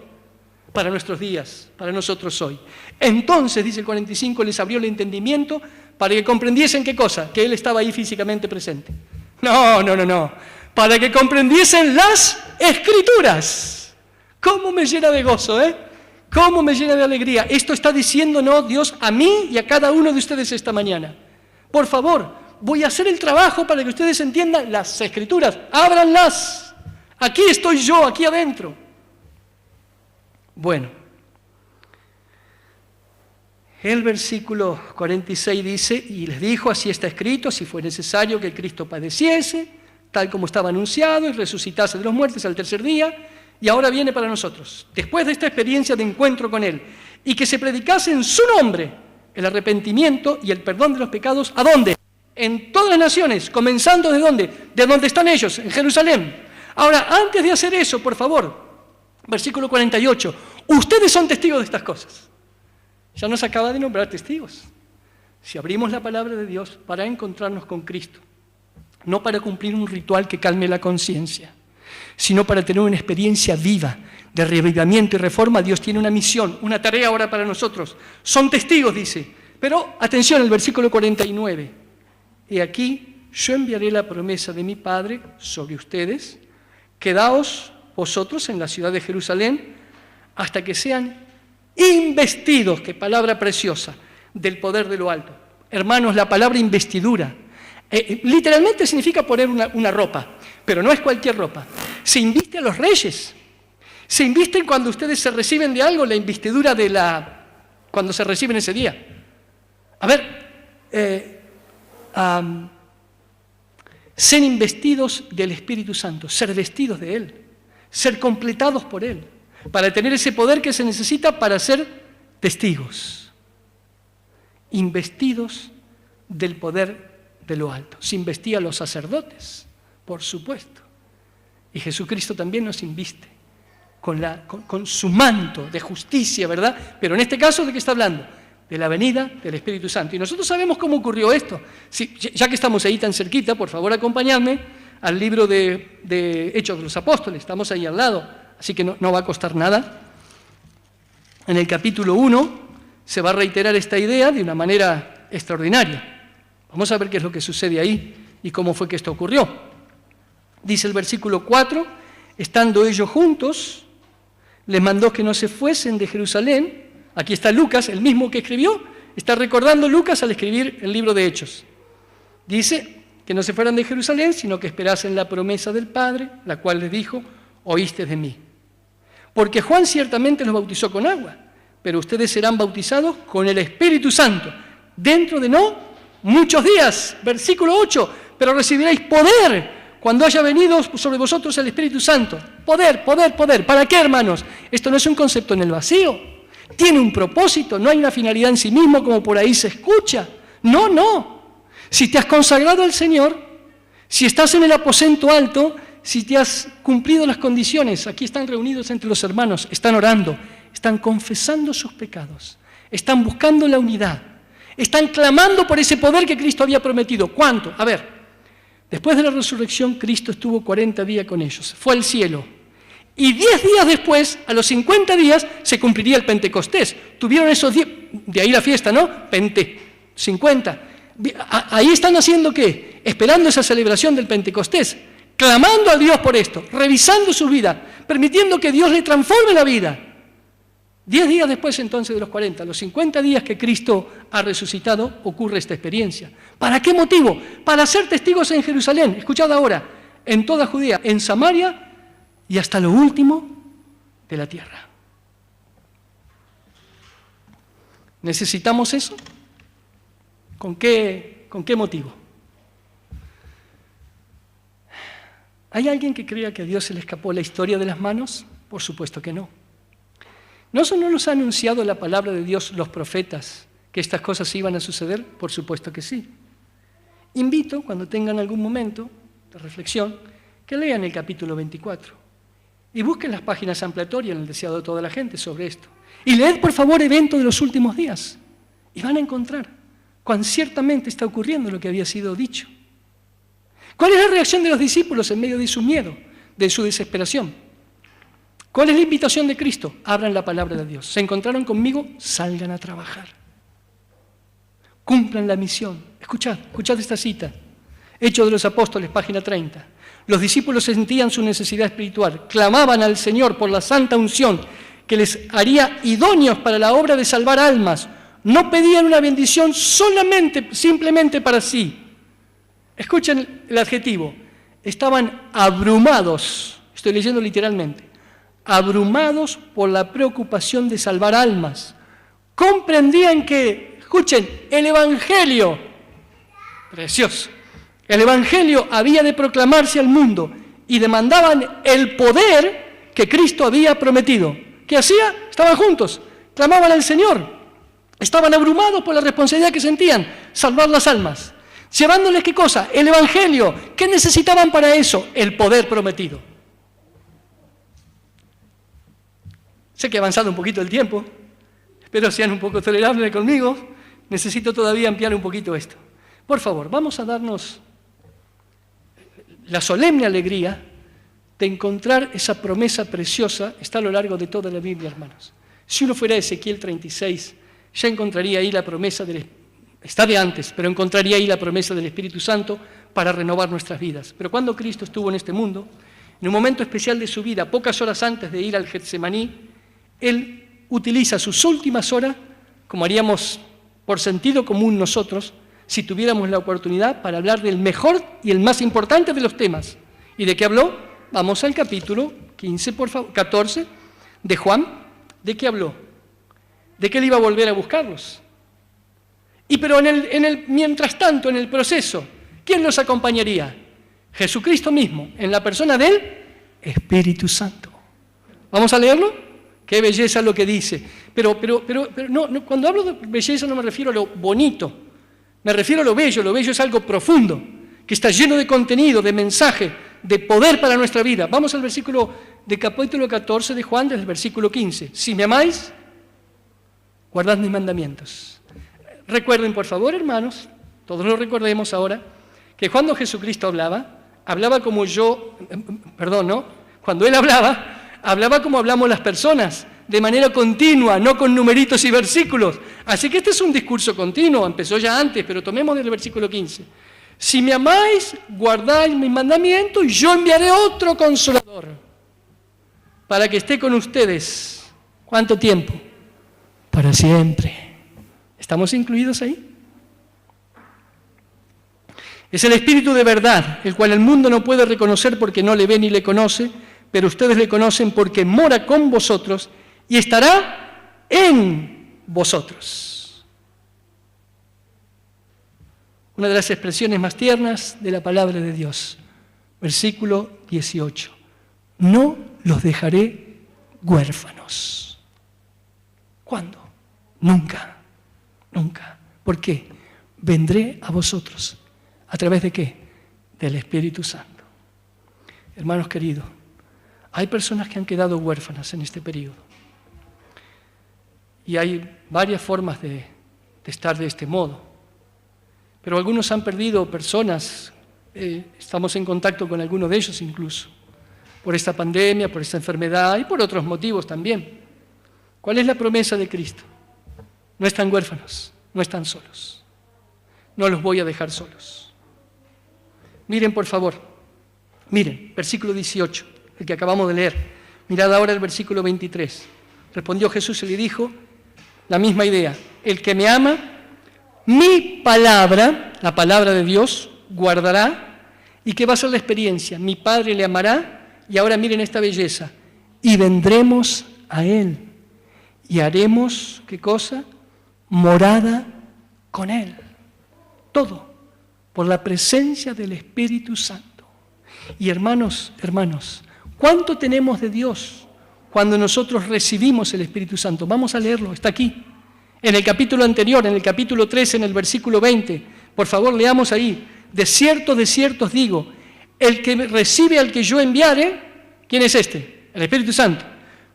para nuestros días, para nosotros hoy. Entonces, dice el 45, les abrió el entendimiento para que comprendiesen ¿qué cosa? Que Él estaba ahí físicamente presente. No. Para que comprendiesen las Escrituras. ¿Cómo me llena de gozo, ¿Cómo me llena de alegría? Esto está diciéndonos Dios a mí y a cada uno de ustedes esta mañana. Por favor, voy a hacer el trabajo para que ustedes entiendan las Escrituras. Ábranlas. Aquí estoy yo, aquí adentro. Bueno, el versículo 46 dice, y les dijo, así está escrito, si fue necesario que el Cristo padeciese, tal como estaba anunciado, y resucitase de los muertos al tercer día, y ahora viene para nosotros, después de esta experiencia de encuentro con Él, y que se predicase en su nombre el arrepentimiento y el perdón de los pecados, ¿a dónde? En todas las naciones, comenzando ¿de dónde? De donde están ellos, en Jerusalén. Ahora, antes de hacer eso, por favor, versículo 48, ustedes son testigos de estas cosas. Ya nos acaba de nombrar testigos. Si abrimos la palabra de Dios para encontrarnos con Cristo, no para cumplir un ritual que calme la conciencia, sino para tener una experiencia viva de reavivamiento y reforma, Dios tiene una misión, una tarea ahora para nosotros. Son testigos, dice. Pero, atención, el versículo 49. He aquí, yo enviaré la promesa de mi Padre sobre ustedes. Quedaos vosotros en la ciudad de Jerusalén hasta que sean investidos, qué palabra preciosa, del poder de lo alto. Hermanos, la palabra investidura literalmente significa poner una ropa, pero no es cualquier ropa. Se inviste a los reyes. Se invisten cuando ustedes se reciben de algo, la investidura cuando se reciben ese día. A ver, ser investidos del Espíritu Santo, ser vestidos de Él, ser completados por Él, para tener ese poder que se necesita para ser testigos. Investidos del poder de lo alto. Se investía a los sacerdotes, por supuesto. Y Jesucristo también nos inviste con su manto de justicia, ¿verdad? Pero en este caso, ¿de qué está hablando? De la venida del Espíritu Santo. Y nosotros sabemos cómo ocurrió esto. Sí, ya que estamos ahí tan cerquita, por favor acompañadme al libro de Hechos de los Apóstoles. Estamos ahí al lado, así que no va a costar nada. En el capítulo 1 se va a reiterar esta idea de una manera extraordinaria. Vamos a ver qué es lo que sucede ahí y cómo fue que esto ocurrió. Dice el versículo 4, estando ellos juntos, les mandó que no se fuesen de Jerusalén. Aquí está Lucas, el mismo que escribió, está recordando Lucas al escribir el libro de Hechos. Dice que no se fueran de Jerusalén, sino que esperasen la promesa del Padre, la cual les dijo, oíste de mí. Porque Juan ciertamente los bautizó con agua, pero ustedes serán bautizados con el Espíritu Santo, dentro de no muchos días. Versículo 8, pero recibiréis poder cuando haya venido sobre vosotros el Espíritu Santo. Poder, poder, poder. ¿Para qué, hermanos? Esto no es un concepto en el vacío. Tiene un propósito, no hay una finalidad en sí mismo como por ahí se escucha. No, no. Si te has consagrado al Señor, si estás en el aposento alto, si te has cumplido las condiciones, aquí están reunidos entre los hermanos, están orando, están confesando sus pecados, están buscando la unidad, están clamando por ese poder que Cristo había prometido. ¿Cuánto? A ver, después de la resurrección, Cristo estuvo 40 días con ellos, fue al cielo. Y 10 días después, a los 50 días, se cumpliría el Pentecostés. Tuvieron esos 10, de ahí la fiesta, ¿no? 50. Ahí están haciendo ¿qué? Esperando esa celebración del Pentecostés, clamando a Dios por esto, revisando su vida, permitiendo que Dios le transforme la vida. 10 días después entonces de los 40, a los 50 días que Cristo ha resucitado, ocurre esta experiencia. ¿Para qué motivo? Para ser testigos en Jerusalén, escuchad ahora, en toda Judea, en Samaria y hasta lo último de la tierra. ¿Necesitamos eso? ¿Con qué motivo? ¿Hay alguien que crea que a Dios se le escapó la historia de las manos? Por supuesto que no. ¿No nos ha anunciado la palabra de Dios los profetas que estas cosas iban a suceder? Por supuesto que sí. Invito, cuando tengan algún momento de reflexión, que lean el capítulo 24 y busquen las páginas ampliatorias en el deseado de toda la gente sobre esto. Y leed, por favor, Evento de los últimos días y van a encontrar cuán ciertamente está ocurriendo lo que había sido dicho. ¿Cuál es la reacción de los discípulos en medio de su miedo, de su desesperación? ¿Cuál es la invitación de Cristo? Abran la palabra de Dios. ¿Se encontraron conmigo? Salgan a trabajar. Cumplan la misión. Escuchad esta cita. Hechos de los Apóstoles, página 30. Los discípulos sentían su necesidad espiritual. Clamaban al Señor por la santa unción que les haría idóneos para la obra de salvar almas. No pedían una bendición simplemente para sí. Escuchen el adjetivo. Estaban abrumados. Estoy leyendo literalmente. Abrumados por la preocupación de salvar almas. Comprendían que, escuchen, el Evangelio, precioso, el Evangelio había de proclamarse al mundo y demandaban el poder que Cristo había prometido. ¿Qué hacía? Estaban juntos, clamaban al Señor, estaban abrumados por la responsabilidad que sentían, salvar las almas. Llevándoles ¿qué cosa? El Evangelio. ¿Qué necesitaban para eso? El poder prometido. Sé que ha avanzado un poquito el tiempo, espero sean un poco tolerables conmigo, necesito todavía ampliar un poquito esto. Por favor, vamos a darnos la solemne alegría de encontrar esa promesa preciosa, está a lo largo de toda la Biblia, hermanos. Si uno fuera a Ezequiel 36, ya encontraría ahí la promesa está de antes, pero encontraría ahí la promesa del Espíritu Santo para renovar nuestras vidas. Pero cuando Cristo estuvo en este mundo, en un momento especial de su vida, pocas horas antes de ir al Getsemaní, Él utiliza sus últimas horas, como haríamos por sentido común nosotros, si tuviéramos la oportunidad, para hablar del mejor y el más importante de los temas. ¿Y de qué habló? Vamos al capítulo 14 de Juan. ¿De qué habló? De que Él iba a volver a buscarlos. Pero mientras tanto, en el proceso, ¿quién los acompañaría? Jesucristo mismo, en la persona del Espíritu Santo. ¿Vamos a leerlo? Qué belleza lo que dice. Pero no, cuando hablo de belleza no me refiero a lo bonito, Me refiero a lo bello es algo profundo, que está lleno de contenido, de mensaje, de poder para nuestra vida. Vamos al versículo de capítulo 14 de Juan, desde el versículo 15. Si me amáis, guardad mis mandamientos. Recuerden, por favor, hermanos, todos lo recordemos ahora, que cuando Jesucristo hablaba como cuando Él hablaba como hablamos las personas, de manera continua, no con numeritos y versículos. Así que este es un discurso continuo, empezó ya antes, pero tomemos desde el versículo 15. Si me amáis, guardáis mis mandamientos y yo enviaré otro Consolador para que esté con ustedes. ¿Cuánto tiempo? Para siempre. ¿Estamos incluidos ahí? Es el Espíritu de verdad, el cual el mundo no puede reconocer porque no le ve ni le conoce, pero ustedes le conocen porque mora con vosotros y estará en vosotros. Una de las expresiones más tiernas de la palabra de Dios. Versículo 18. No los dejaré huérfanos. ¿Cuándo? Nunca. Nunca. ¿Por qué? Vendré a vosotros. ¿A través de qué? Del Espíritu Santo. Hermanos queridos, hay personas que han quedado huérfanas en este periodo. Y hay varias formas de estar de este modo. Pero algunos han perdido personas, estamos en contacto con algunos de ellos incluso, por esta pandemia, por esta enfermedad y por otros motivos también. ¿Cuál es la promesa de Cristo? No están huérfanos, no están solos. No los voy a dejar solos. Miren, por favor, miren, versículo 18, el que acabamos de leer. Mirad ahora el versículo 23. Respondió Jesús y le dijo la misma idea. El que me ama, mi palabra, la palabra de Dios, guardará. ¿Y qué va a ser la experiencia? Mi Padre le amará. Y ahora miren esta belleza. Y vendremos a Él. Y haremos, ¿qué cosa? Morada con Él. Todo por la presencia del Espíritu Santo. Y hermanos, ¿cuánto tenemos de Dios cuando nosotros recibimos el Espíritu Santo? Vamos a leerlo, está aquí. En el capítulo anterior, en el capítulo 13, en el versículo 20. Por favor, leamos ahí. De cierto os digo, el que recibe al que yo enviare, ¿quién es este? El Espíritu Santo.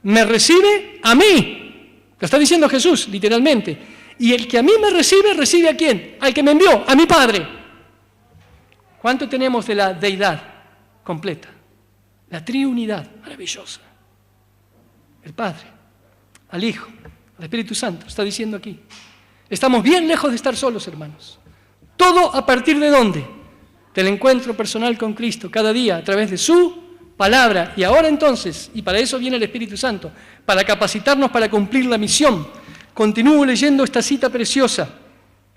Me recibe a mí. Lo está diciendo Jesús, literalmente. Y el que a mí me recibe, ¿recibe a quién? Al que me envió, a mi Padre. ¿Cuánto tenemos de la deidad completa? La triunidad maravillosa. El Padre, al Hijo, al Espíritu Santo, está diciendo aquí. Estamos bien lejos de estar solos, hermanos. ¿Todo a partir de dónde? Del encuentro personal con Cristo, cada día, a través de su palabra. Y ahora entonces, y para eso viene el Espíritu Santo, para capacitarnos para cumplir la misión. Continúo leyendo esta cita preciosa.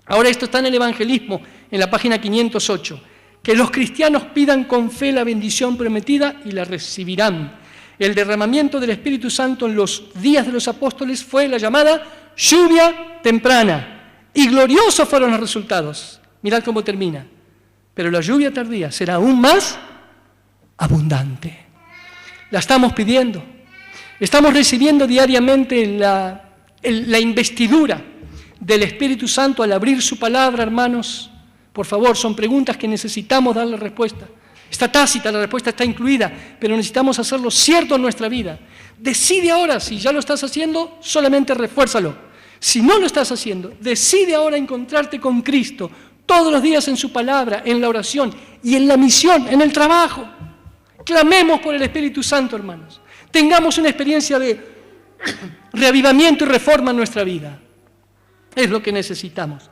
Ahora esto está en el Evangelismo, en la página 508. Que los cristianos pidan con fe la bendición prometida y la recibirán. El derramamiento del Espíritu Santo en los días de los apóstoles fue la llamada lluvia temprana. Y gloriosos fueron los resultados. Mirad cómo termina. Pero la lluvia tardía será aún más abundante. La estamos pidiendo. Estamos recibiendo diariamente la investidura del Espíritu Santo al abrir su palabra, hermanos. Por favor, son preguntas que necesitamos darle respuesta. Está tácita, la respuesta está incluida, pero necesitamos hacerlo cierto en nuestra vida. Decide ahora, si ya lo estás haciendo, solamente refuérzalo. Si no lo estás haciendo, decide ahora encontrarte con Cristo todos los días en su palabra, en la oración y en la misión, en el trabajo. Clamemos por el Espíritu Santo, hermanos. Tengamos una experiencia de reavivamiento y reforma en nuestra vida. Es lo que necesitamos.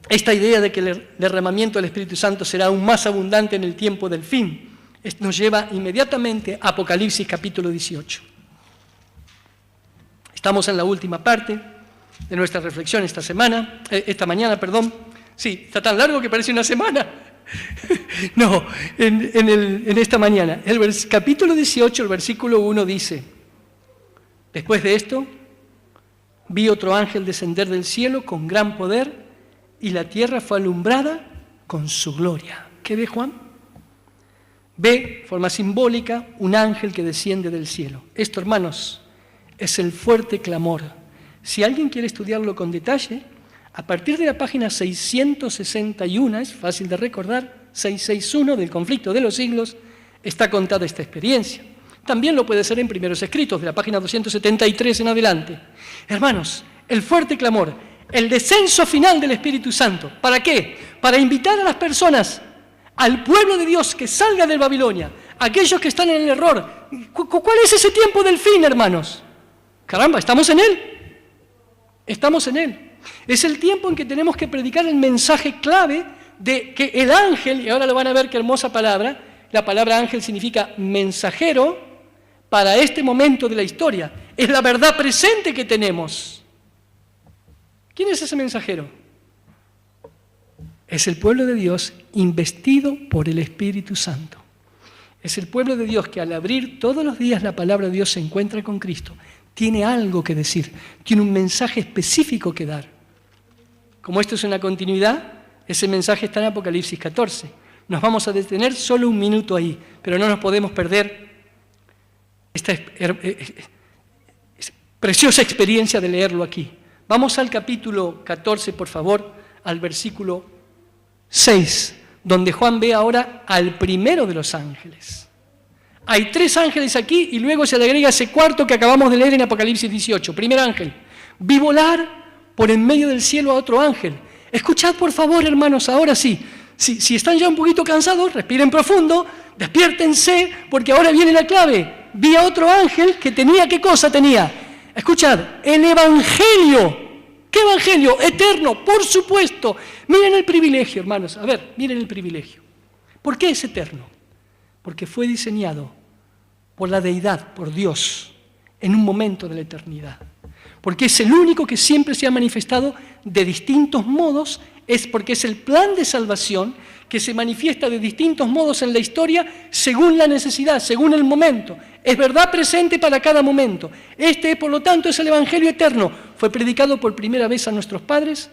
Esta idea de que el derramamiento del Espíritu Santo será aún más abundante en el tiempo del fin nos lleva inmediatamente a Apocalipsis capítulo 18. Estamos en la última parte de nuestra reflexión esta mañana. Sí, está tan largo que parece una semana. No, en esta mañana. El capítulo 18, el versículo 1 dice: después de esto, vi otro ángel descender del cielo con gran poder, y la tierra fue alumbrada con su gloria. ¿Qué ve Juan? Ve, de forma simbólica, un ángel que desciende del cielo. Esto, hermanos, es el fuerte clamor. Si alguien quiere estudiarlo con detalle, A partir de la página 661, es fácil de recordar, 661 del conflicto de los siglos, está contada esta experiencia. También lo puede ser en Primeros Escritos, de la página 273 en adelante. Hermanos, el fuerte clamor, el descenso final del Espíritu Santo. ¿Para qué? Para invitar a las personas, al pueblo de Dios que salga de Babilonia, aquellos que están en el error. ¿Cuál es ese tiempo del fin, hermanos? Caramba, ¿estamos en él? Estamos en él. Es el tiempo en que tenemos que predicar el mensaje clave de que el ángel, y ahora lo van a ver qué hermosa palabra, la palabra ángel significa mensajero para este momento de la historia. Es la verdad presente que tenemos. ¿Quién es ese mensajero? Es el pueblo de Dios investido por el Espíritu Santo. Es el pueblo de Dios que al abrir todos los días la palabra de Dios se encuentra con Cristo. Tiene algo que decir, tiene un mensaje específico que dar. Como esto es una continuidad, ese mensaje está en Apocalipsis 14. Nos vamos a detener solo un minuto ahí, pero no nos podemos perder esta preciosa experiencia de leerlo aquí. Vamos al capítulo 14, por favor, al versículo 6, donde Juan ve ahora al primero de los ángeles. Hay 3 ángeles aquí y luego se le agrega ese cuarto que acabamos de leer en Apocalipsis 18. Primer ángel, vi volar por en medio del cielo a otro ángel. Escuchad por favor, hermanos, ahora sí. Si están ya un poquito cansados, respiren profundo, despiértense, porque ahora viene la clave. Vi a otro ángel que tenía, ¿qué cosa tenía? Escuchad, el Evangelio. ¿Qué Evangelio? Eterno, por supuesto. Miren el privilegio, hermanos. A ver, miren el privilegio. ¿Por qué es eterno? Porque fue diseñado por la deidad, por Dios, en un momento de la eternidad. Porque es el único que siempre se ha manifestado de distintos modos, es porque es el plan de salvación que se manifiesta de distintos modos en la historia según la necesidad, según el momento. Es verdad presente para cada momento. Por lo tanto, es el Evangelio eterno. Fue predicado por primera vez a nuestros padres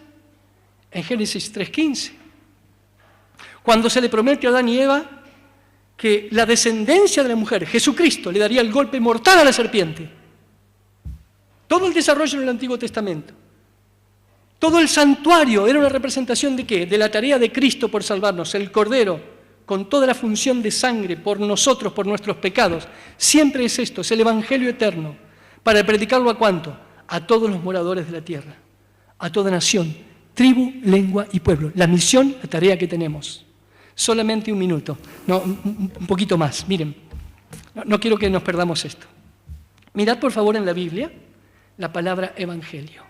en Génesis 3:15. Cuando se le promete a Adán y Eva que la descendencia de la mujer, Jesucristo, le daría el golpe mortal a la serpiente. Todo el desarrollo en el Antiguo Testamento. Todo el santuario era una representación ¿de qué? De la tarea de Cristo por salvarnos, el Cordero, con toda la función de sangre por nosotros, por nuestros pecados. Siempre es esto, es el Evangelio eterno. ¿Para predicarlo a cuánto? A todos los moradores de la tierra, a toda nación, tribu, lengua y pueblo. La misión, la tarea que tenemos. Solamente un minuto, no, un poquito más, miren. No quiero que nos perdamos esto. Mirad por favor en la Biblia la palabra evangelio.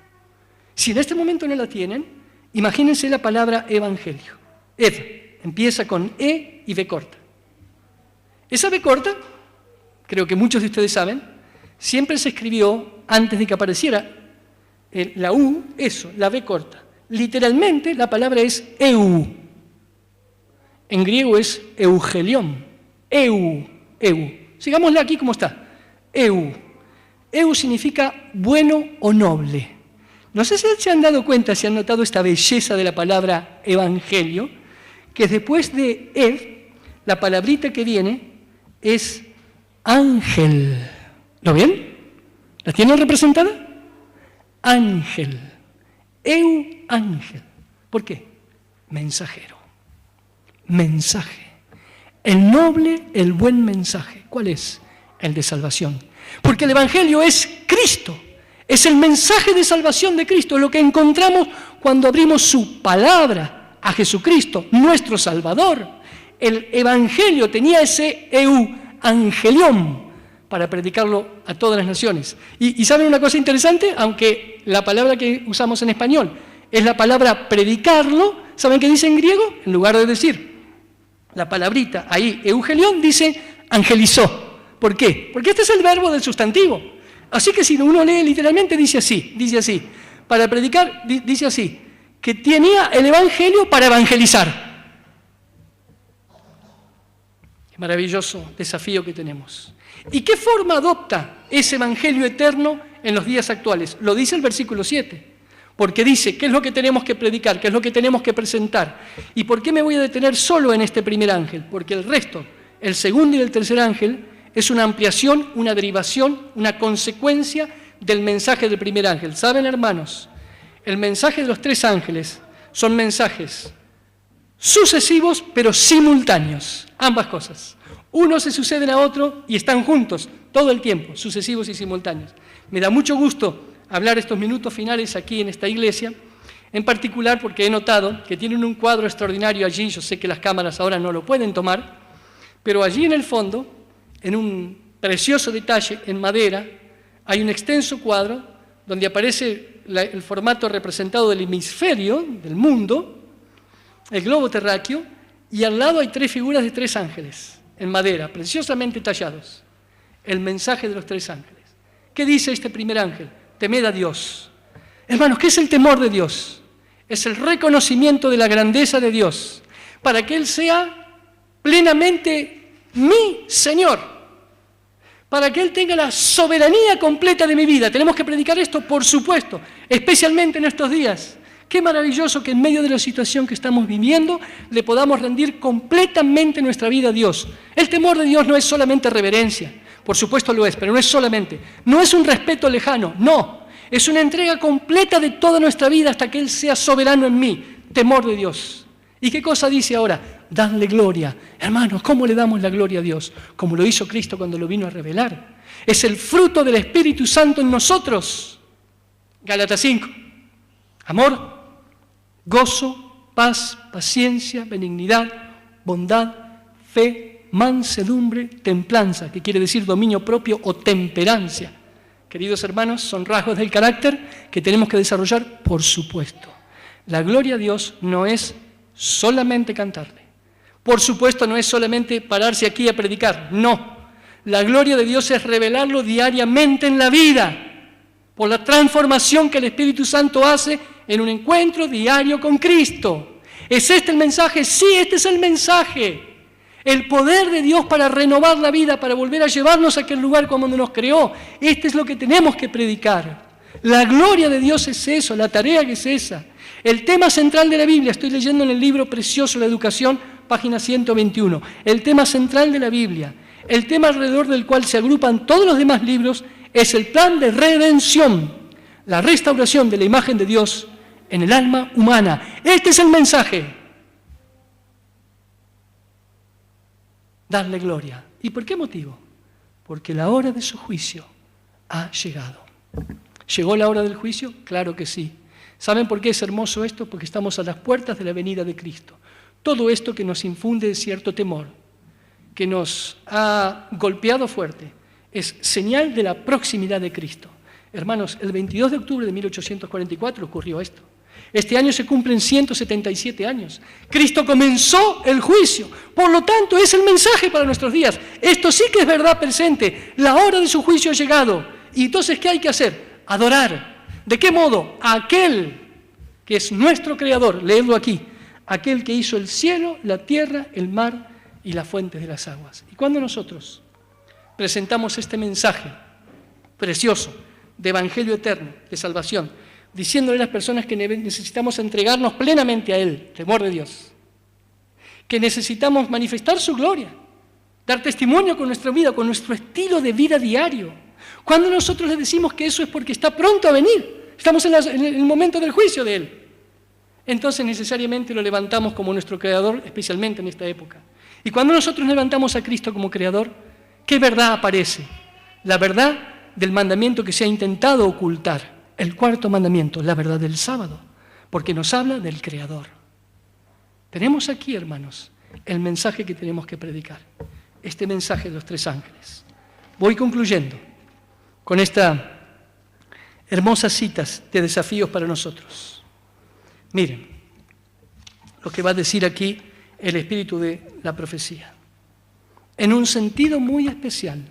Si en este momento no la tienen, imagínense la palabra evangelio. Empieza con E y B corta. Esa B corta, creo que muchos de ustedes saben, siempre se escribió antes de que apareciera la U, la B corta. Literalmente la palabra es EU. En griego es eugelión. EU. Sigámosla aquí como está. EU. Eu significa bueno o noble. No sé si se han dado cuenta, si han notado esta belleza de la palabra evangelio, que después de la palabrita que viene es ángel. ¿Lo ven? ¿La tienen representada? Ángel. Eu, ángel. ¿Por qué? Mensajero. Mensaje. El noble, el buen mensaje. ¿Cuál es? El de salvación. Porque el Evangelio es Cristo. Es el mensaje de salvación de Cristo, lo que encontramos cuando abrimos su palabra a Jesucristo, nuestro Salvador. El Evangelio tenía ese angelión para predicarlo a todas las naciones. ¿Y saben una cosa interesante? Aunque la palabra que usamos en español es la palabra predicarlo, ¿saben qué dice en griego? En lugar de decir la palabrita ahí, eugelión, dice angelizó. ¿Por qué? Porque este es el verbo del sustantivo. Así que si uno lee literalmente, dice así. Para predicar, dice así, que tenía el Evangelio para evangelizar. Qué maravilloso desafío que tenemos. ¿Y qué forma adopta ese Evangelio eterno en los días actuales? Lo dice el versículo 7. Porque dice, ¿qué es lo que tenemos que predicar? ¿Qué es lo que tenemos que presentar? ¿Y por qué me voy a detener solo en este primer ángel? Porque el resto, el segundo y el tercer ángel, es una ampliación, una derivación, una consecuencia del mensaje del primer ángel. ¿Saben, hermanos? El mensaje de los 3 ángeles son mensajes sucesivos pero simultáneos, ambas cosas. Uno se suceden a otro y están juntos todo el tiempo, sucesivos y simultáneos. Me da mucho gusto hablar estos minutos finales aquí en esta iglesia, en particular porque he notado que tienen un cuadro extraordinario allí. Yo sé que las cámaras ahora no lo pueden tomar, pero allí en el fondo, en un precioso detalle en madera, hay un extenso cuadro donde aparece el formato representado del hemisferio del mundo, el globo terráqueo, y al lado hay 3 figuras de 3 ángeles en madera, preciosamente tallados. El mensaje de los 3 ángeles. ¿Qué dice este primer ángel? Temed a Dios. Hermanos, ¿qué es el temor de Dios? Es el reconocimiento de la grandeza de Dios, para que Él sea plenamente mi Señor, para que Él tenga la soberanía completa de mi vida. Tenemos que predicar esto, por supuesto, especialmente en estos días. Qué maravilloso que en medio de la situación que estamos viviendo le podamos rendir completamente nuestra vida a Dios. El temor de Dios no es solamente reverencia, por supuesto lo es, pero no es solamente. No es un respeto lejano, no. Es una entrega completa de toda nuestra vida hasta que Él sea soberano en mí. Temor de Dios. ¿Y qué cosa dice ahora? Dadle gloria. Hermanos, ¿cómo le damos la gloria a Dios? Como lo hizo Cristo cuando lo vino a revelar. Es el fruto del Espíritu Santo en nosotros. Gálatas 5. Amor, gozo, paz, paciencia, benignidad, bondad, fe, mansedumbre, templanza, que quiere decir dominio propio o temperancia. Queridos hermanos, son rasgos del carácter que tenemos que desarrollar, por supuesto. La gloria a Dios no es solamente cantarle. Por supuesto, no es solamente pararse aquí a predicar. No. La gloria de Dios es revelarlo diariamente en la vida, por la transformación que el Espíritu Santo hace en un encuentro diario con Cristo. ¿Es este el mensaje? Sí, este es el mensaje. El poder de Dios para renovar la vida, para volver a llevarnos a aquel lugar cuando nos creó. Este es lo que tenemos que predicar. La gloria de Dios es eso, la tarea que es esa. El tema central de la Biblia, estoy leyendo en el libro precioso La Educación, página 121. El tema central de la Biblia, el tema alrededor del cual se agrupan todos los demás libros, es el plan de redención, la restauración de la imagen de Dios en el alma humana. Este es el mensaje. Darle gloria. ¿Y por qué motivo? Porque la hora de su juicio ha llegado. ¿Llegó la hora del juicio? Claro que sí. ¿Saben por qué es hermoso esto? Porque estamos a las puertas de la venida de Cristo. Todo esto que nos infunde cierto temor, que nos ha golpeado fuerte, es señal de la proximidad de Cristo. Hermanos, el 22 de octubre de 1844 ocurrió esto. Este año se cumplen 177 años. Cristo comenzó el juicio. Por lo tanto, es el mensaje para nuestros días. Esto sí que es verdad presente. La hora de su juicio ha llegado. Y entonces, ¿qué hay que hacer? Adorar. ¿De qué modo? A aquel que es nuestro Creador. Leedlo aquí. Aquel que hizo el cielo, la tierra, el mar y las fuentes de las aguas. Y cuando nosotros presentamos este mensaje precioso de evangelio eterno, de salvación, diciéndole a las personas que necesitamos entregarnos plenamente a Él, temor de Dios, que necesitamos manifestar su gloria, dar testimonio con nuestra vida, con nuestro estilo de vida diario. Cuando nosotros le decimos que eso es porque está pronto a venir, estamos en el momento del juicio de Él, entonces necesariamente lo levantamos como nuestro Creador, especialmente en esta época. Y cuando nosotros levantamos a Cristo como Creador, ¿qué verdad aparece? La verdad del mandamiento que se ha intentado ocultar. El cuarto mandamiento, la verdad del sábado, porque nos habla del Creador. Tenemos aquí, hermanos, el mensaje que tenemos que predicar, este mensaje de los 3 ángeles. Voy concluyendo con estas hermosas citas de desafíos para nosotros. Miren lo que va a decir aquí el espíritu de la profecía. En un sentido muy especial,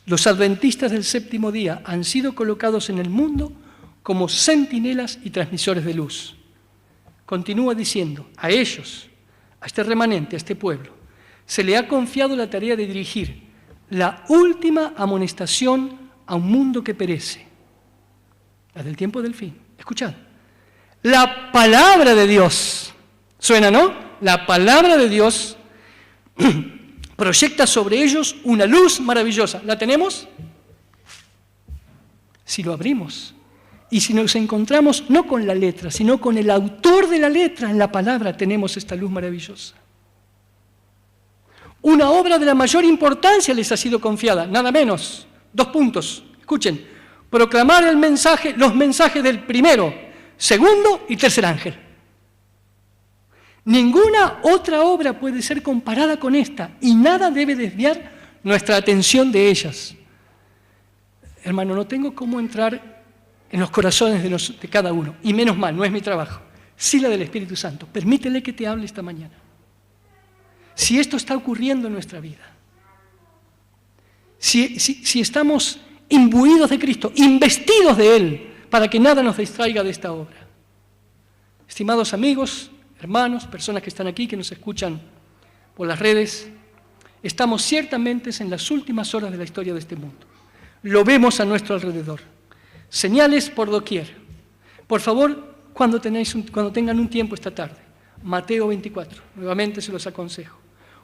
los adventistas del séptimo día han sido colocados en el mundo como centinelas y transmisores de luz. Continúa diciendo, a ellos, a este remanente, a este pueblo, se le ha confiado la tarea de dirigir la última amonestación a un mundo que perece, la del tiempo del fin. Escuchad, la palabra de Dios, suena, ¿no? La palabra de Dios proyecta sobre ellos una luz maravillosa. ¿La tenemos? Si lo abrimos Y si nos encontramos no con la letra, sino con el autor de la letra en la palabra, tenemos esta luz maravillosa. Una obra de la mayor importancia les ha sido confiada, nada menos. 2 puntos, escuchen. Proclamar los mensajes del primero, segundo y tercer ángel. Ninguna otra obra puede ser comparada con esta y nada debe desviar nuestra atención de ellas. Hermano, no tengo cómo entrar en los corazones de cada uno, y menos mal, no es mi trabajo. Sí la del Espíritu Santo. Permítele que te hable esta mañana. Si esto está ocurriendo en nuestra vida, si estamos imbuidos de Cristo, investidos de Él, para que nada nos distraiga de esta obra. Estimados amigos, hermanos, personas que están aquí, que nos escuchan por las redes, estamos ciertamente en las últimas horas de la historia de este mundo. Lo vemos a nuestro alrededor. Señales por doquier. Por favor, cuando tengan un tiempo esta tarde, Mateo 24, nuevamente se los aconsejo.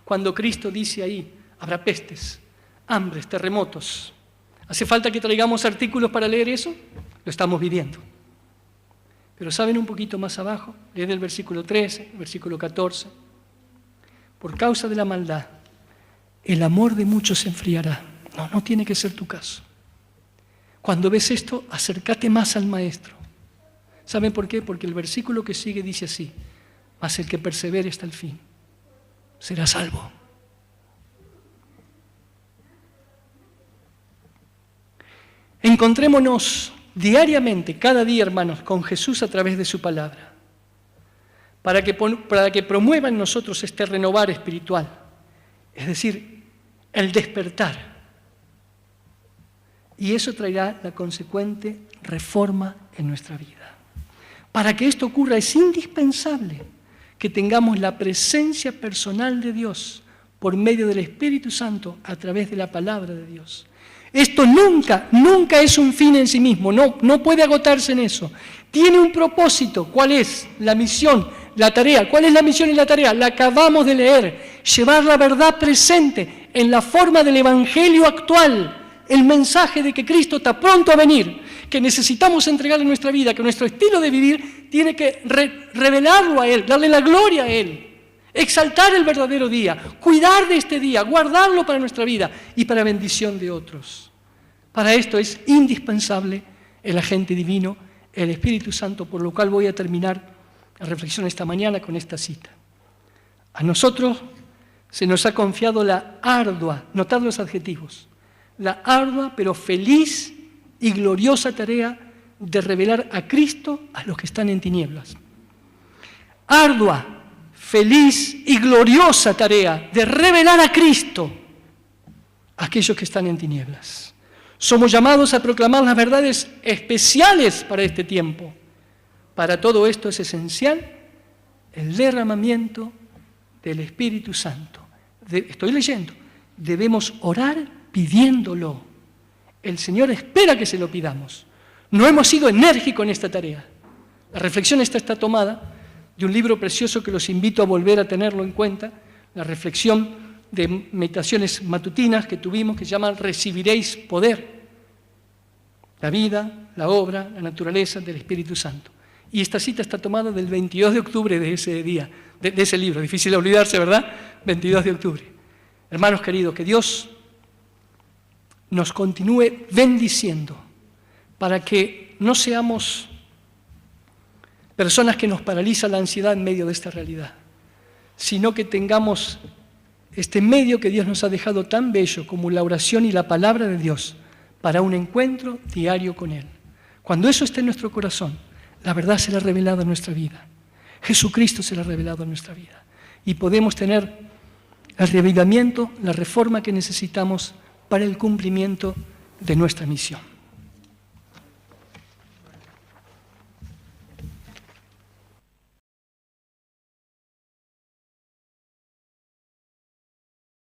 Cuando Cristo dice ahí, habrá pestes, hambres, terremotos. ¿Hace falta que traigamos artículos para leer eso? Lo estamos viviendo. Pero ¿saben un poquito más abajo? Leen el versículo 13, el versículo 14. Por causa de la maldad, el amor de muchos se enfriará. No tiene que ser tu caso. Cuando ves esto, acércate más al Maestro. ¿Saben por qué? Porque el versículo que sigue dice así: mas el que persevere hasta el fin será salvo. Encontrémonos diariamente, cada día, hermanos, con Jesús a través de su palabra, para que promueva en nosotros este renovar espiritual, es decir, el despertar. Y eso traerá la consecuente reforma en nuestra vida. Para que esto ocurra es indispensable que tengamos la presencia personal de Dios por medio del Espíritu Santo a través de la palabra de Dios. Esto nunca es un fin en sí mismo, no puede agotarse en eso. Tiene un propósito. ¿Cuál es? La misión, la tarea. ¿Cuál es la misión y la tarea? La acabamos de leer. Llevar la verdad presente en la forma del Evangelio actual. El mensaje de que Cristo está pronto a venir, que necesitamos entregarle nuestra vida, que nuestro estilo de vivir tiene que revelarlo a Él, darle la gloria a Él, exaltar el verdadero día, cuidar de este día, guardarlo para nuestra vida y para bendición de otros. Para esto es indispensable el agente divino, el Espíritu Santo, por lo cual voy a terminar la reflexión esta mañana con esta cita. A nosotros se nos ha confiado la ardua, notad los adjetivos, la ardua pero feliz y gloriosa tarea de revelar a Cristo a los que están en tinieblas. Ardua, feliz y gloriosa tarea de revelar a Cristo a aquellos que están en tinieblas. Somos llamados a proclamar las verdades especiales para este tiempo. Para todo esto es esencial el derramamiento del Espíritu Santo. Estoy leyendo, debemos orar pidiéndolo. El Señor espera que se lo pidamos. No hemos sido enérgicos en esta tarea. La reflexión está tomada de un libro precioso que los invito a volver a tenerlo en cuenta, la reflexión de meditaciones matutinas que tuvimos, que se llama Recibiréis poder. La vida, la obra, la naturaleza del Espíritu Santo. Y esta cita está tomada del 22 de octubre de ese día, de ese libro. Difícil de olvidarse, ¿verdad? 22 de octubre. Hermanos queridos, que Dios nos continúe bendiciendo para que no seamos personas que nos paraliza la ansiedad en medio de esta realidad, sino que tengamos este medio que Dios nos ha dejado tan bello como la oración y la palabra de Dios para un encuentro diario con Él. Cuando eso esté en nuestro corazón, la verdad será revelada en nuestra vida. Jesucristo será revelado en nuestra vida. Y podemos tener el reavivamiento, la reforma que necesitamos para el cumplimiento de nuestra misión.